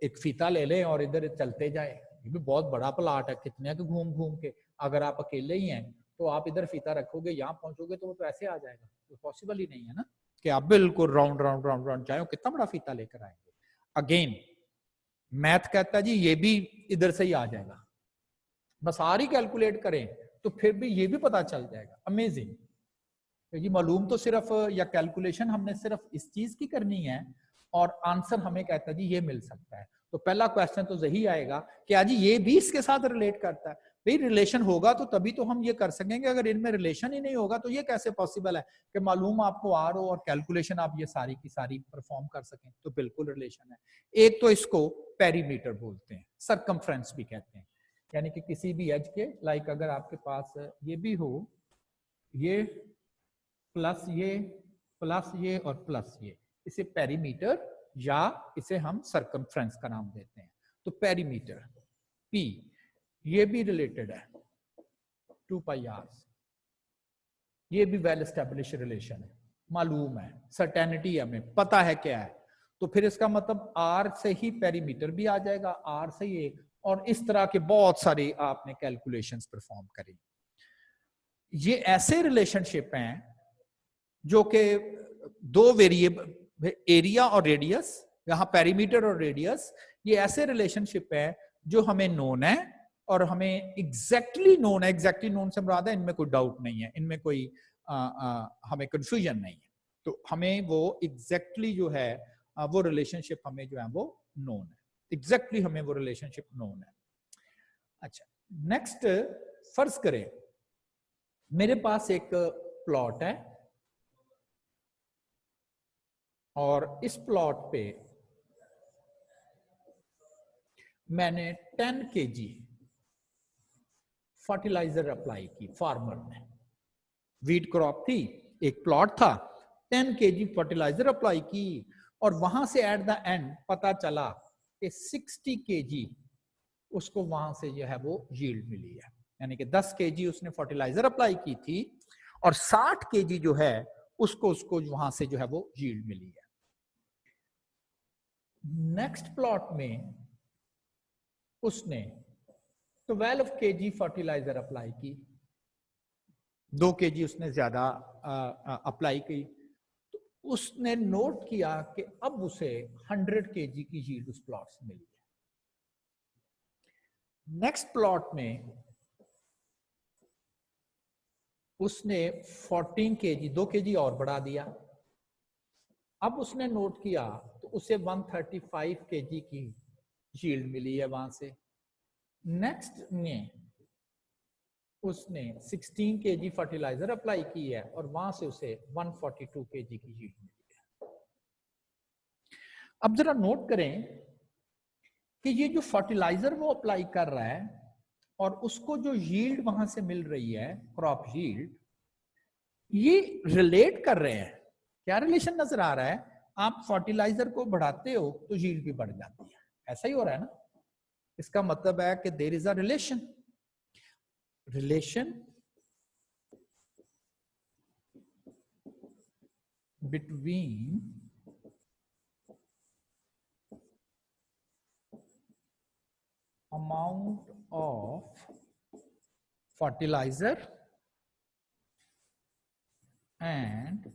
Speaker 1: एक फीता ले लें और इधर चलते जाए, ये भी बहुत बड़ा प्लाट है, कितने के घूम घूम के, अगर आप अकेले ही हैं तो आप इधर फीता रखोगे, यहाँ पहुंचोगे तो वो तो ऐसे आ जाएगा, तो पॉसिबल ही नहीं है ना कि आप बिल्कुल राउंड राउंड राउंड राउंड जाए, कितना बड़ा फीता लेकर आएंगे। अगेन मैथ कहता है जी ये भी इधर से ही आ जाएगा, बस आर ही कैलकुलेट करें तो फिर भी ये भी पता चल जाएगा। अमेजिंग। तो ये मालूम तो सिर्फ या कैलकुलेशन हमने सिर्फ इस चीज की करनी है और आंसर हमें कहता है जी ये मिल सकता है। तो पहला क्वेश्चन तो यही आएगा कि आज ये भी इसके साथ रिलेट करता है। भाई रिलेशन होगा तो तभी तो हम ये कर सकेंगे, अगर इनमें रिलेशन ही नहीं होगा तो ये कैसे पॉसिबल है कि मालूम आपको आर हो और कैलकुलेशन आप ये सारी की सारी परफॉर्म कर सकें। तो बिल्कुल रिलेशन है। एक तो इसको पेरीमीटर बोलते हैं, सरकमफ्रेंस भी कहते हैं, यानी कि किसी भी एज के, लाइक अगर आपके पास ये भी हो, ये प्लस ये और प्लस ये, इसे पेरीमीटर या इसे हम सरकमफ्रेंस का नाम देते हैं। तो पेरीमीटर P ये भी रिलेटेड है 2 पाई r, ये भी वेल एस्टेब्लिश रिलेशन है, मालूम है, सर्टेनिटी हमें पता है क्या है। तो फिर इसका मतलब r से ही पेरीमीटर भी आ जाएगा, r से ही एक, और इस तरह के बहुत सारे आपने कैलकुलेशंस परफॉर्म करी। ये ऐसे रिलेशनशिप हैं जो कि दो वेरिएबल, एरिया और रेडियस, यहाँ पेरीमीटर और रेडियस, ये ऐसे रिलेशनशिप है जो हमें नोन है और हमें एग्जैक्टली नोन है। एग्जैक्टली नोन से मुराद है इनमें कोई डाउट नहीं है, इनमें कोई हमें कंफ्यूजन नहीं है। तो हमें वो एग्जैक्टली जो है वो रिलेशनशिप हमें जो है वो नोन है, एग्जैक्टली हमें वो रिलेशनशिप नोन है। अच्छा, नेक्स्ट फर्ज करें मेरे पास एक प्लॉट है और इस प्लॉट पे मैंने 10 kg फर्टिलाइजर अप्लाई की। फार्मर ने, वीट क्रॉप थी, एक प्लॉट था, 10 kg फर्टिलाइजर अप्लाई की और वहां से एट द एंड पता चला कि 60 kg उसको वहां से जो है वो यील्ड मिली है। यानी कि 10 kg उसने फर्टिलाइजर अप्लाई की थी और 60 kg जो है उसको वहां से जो है वो यील्ड मिली है। नेक्स्ट प्लॉट में उसने 12 kg फर्टिलाइजर अप्लाई की, 2 kg उसने ज्यादा अप्लाई की, तो उसने नोट किया कि अब उसे 100 kg की यील्ड उस प्लॉट से मिली है। नेक्स्ट प्लॉट में उसने 14 kg, 2 kg और बढ़ा दिया, अब उसने नोट किया तो उसे 135 kg की यील्ड मिली है वहां से। नेक्स्ट में उसने 16 kg फर्टिलाइजर अप्लाई की है और वहां से उसे 142 kg की यील्ड मिली है। अब जरा नोट करें कि ये जो फर्टिलाइजर वो अप्लाई कर रहा है और उसको जो यील्ड वहां से मिल रही है, क्रॉप यील्ड, ये रिलेट कर रहे हैं। क्या रिलेशन नजर आ रहा है? आप फर्टिलाइजर को बढ़ाते हो तो यील्ड भी बढ़ जाती है, ऐसा ही हो रहा है ना। इसका मतलब है कि there is a relation between amount of fertilizer and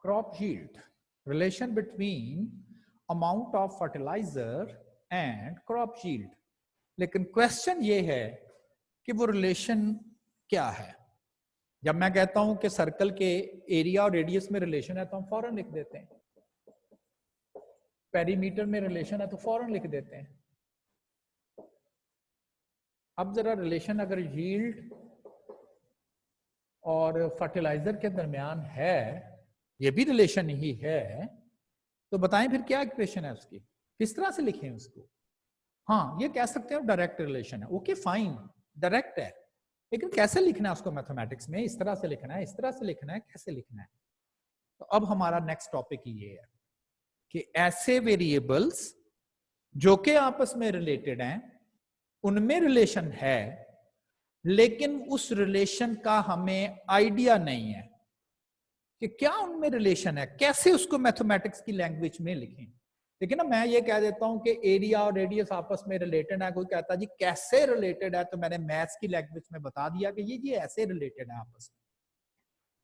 Speaker 1: crop yield. Relation between amount of fertilizer and crop yield. लेकिन क्वेश्चन ये है कि वो रिलेशन क्या है। जब मैं कहता हूं कि सर्कल के एरिया और रेडियस में रिलेशन है तो हम फौरन लिख देते हैं, पेरीमीटर में रिलेशन है तो फौरन लिख देते हैं, अब जरा रिलेशन अगर यील्ड और फर्टिलाइजर के दरमियान है, ये भी रिलेशन ही है, तो बताएं फिर क्या इक्वेशन है उसकी, किस तरह से लिखें उसको। हाँ, ये कह सकते हो डायरेक्ट रिलेशन है, ओके फाइन, डायरेक्ट है, लेकिन कैसे लिखना है उसको मैथमेटिक्स में, इस तरह से लिखना है, इस तरह से लिखना है, कैसे लिखना है। तो अब हमारा नेक्स्ट टॉपिक ये है कि ऐसे वेरिएबल्स जो कि आपस में रिलेटेड हैं, उनमें रिलेशन है, लेकिन उस रिलेशन का हमें आइडिया नहीं है कि क्या उनमें रिलेशन है, कैसे उसको मैथमेटिक्स की लैंग्वेज में लिखें। लेकिन ना मैं ये कह देता हूं कि एरिया और रेडियस आपस में रिलेटेड है, कोई कहता जी कैसे रिलेटेड है, तो मैंने मैथ्स की लैंग्वेज में बता दिया कि ये ऐसे रिलेटेड है आपस में।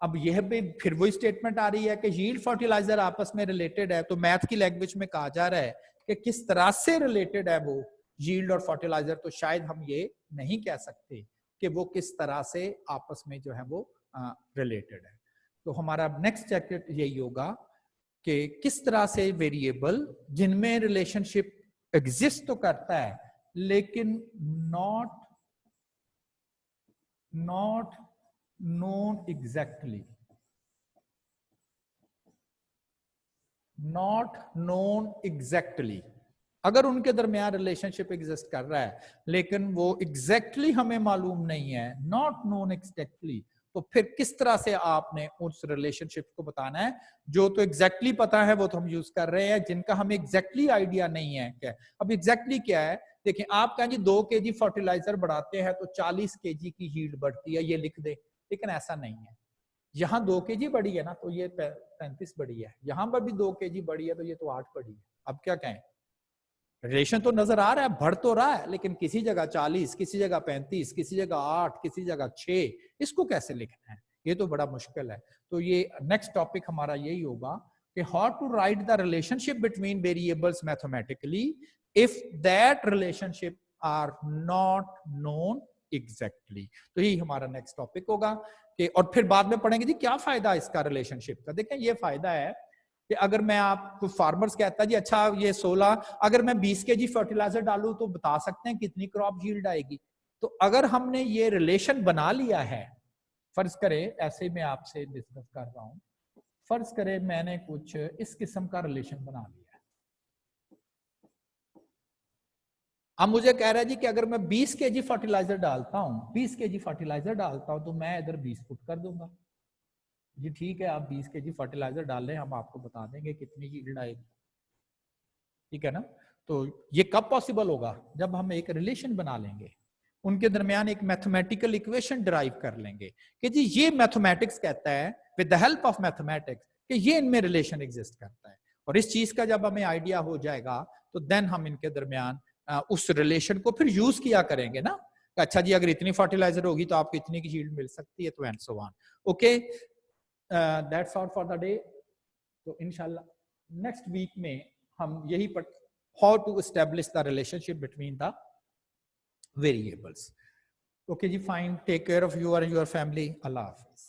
Speaker 1: अब यह भी फिर वही स्टेटमेंट आ रही है कि यील्ड फर्टिलाइजर आपस में रिलेटेड है, तो मैथ की लैंग्वेज में कहा जा रहा है कि किस तरह से रिलेटेड है वो यील्ड और फर्टिलाइजर, तो शायद हम ये नहीं कह सकते कि वो किस तरह से आपस में जो है वो रिलेटेड है। तो हमारा नेक्स्ट चैप्टर यही होगा कि किस तरह से वेरिएबल जिनमें रिलेशनशिप एग्जिस्ट तो करता है लेकिन not known exactly, not known exactly, अगर उनके दरमियान रिलेशनशिप एग्जिस्ट कर रहा है लेकिन वो एग्जैक्टली हमें मालूम नहीं है, नॉट नोन एग्जैक्टली, तो फिर किस तरह से आपने उस रिलेशनशिप को बताना है। जो तो एग्जैक्टली पता है वो तो हम यूज कर रहे हैं, जिनका हमें एग्जैक्टली आइडिया नहीं है क्या। अब एग्जैक्टली क्या है, देखिए आप कहें जी 2 kg फर्टिलाइजर बढ़ाते हैं तो 40 kg की यील्ड बढ़ती है, ये लिख दे, लेकिन ऐसा नहीं है। यहाँ 2 kg बढ़ी है ना तो ये 35 बढ़ी है, यहाँ पर भी 2 kg बढ़ी है तो ये तो 8 बढ़ी है। अब क्या कहें, रिलेशन तो नजर आ रहा है, बढ़ तो रहा है, लेकिन किसी जगह 40, किसी जगह 35, किसी जगह 8, किसी जगह 6, इसको कैसे लिखना है, ये तो बड़ा मुश्किल है। तो ये नेक्स्ट टॉपिक हमारा यही होगा कि how to write the relationship between variables mathematically if that relationship are not known exactly. तो यही हमारा नेक्स्ट टॉपिक होगा कि, और फिर बाद में पढ़ेंगे जी क्या फायदा है इसका रिलेशनशिप का। देखें ये फायदा है कि अगर मैं आपको फार्मर्स कहता जी अच्छा ये 16, अगर मैं 20 kg फर्टिलाइजर डालूं तो बता सकते हैं कितनी क्रॉप यील्ड आएगी। तो अगर हमने ये रिलेशन बना लिया है, फर्ज करें ऐसे मैं आपसे डिस्कस कर रहा हूं, फर्ज करें मैंने कुछ इस किस्म का रिलेशन बना लिया है। अब मुझे कह रहा है जी कि अगर मैं 20 kg फर्टिलाइजर डालता हूं, 20 kg फर्टिलाइजर डालता हूं तो मैं इधर 20 फुट कर दूंगा जी, ठीक है आप 20 kg फर्टिलाइजर डाल लें, हम आपको बता देंगे कितनी यील्ड आएगी, ठीक है ना। तो ये कब पॉसिबल होगा, जब हम एक रिलेशन बना लेंगे, उनके दरमियान एक मैथमेटिकल इक्वेशन डिराइव कर लेंगे कि जी ये मैथमेटिक्स कहता है with the help of mathematics कि ये इनमें रिलेशन एग्जिस्ट करता है। और इस चीज का जब हमें आइडिया हो जाएगा तो देन हम इनके दरमियान उस रिलेशन को फिर यूज किया करेंगे ना, अच्छा जी अगर इतनी फर्टिलाइजर होगी तो आपको इतनी की यील्ड मिल सकती है, तो and so on. Okay, that's all for the day. तो इंशाल्लाह नेक्स्ट वीक में हम यही पढ़ how to establish the relationship between the variables. Okay ji, fine, take care of you and your family. Allah Hafiz.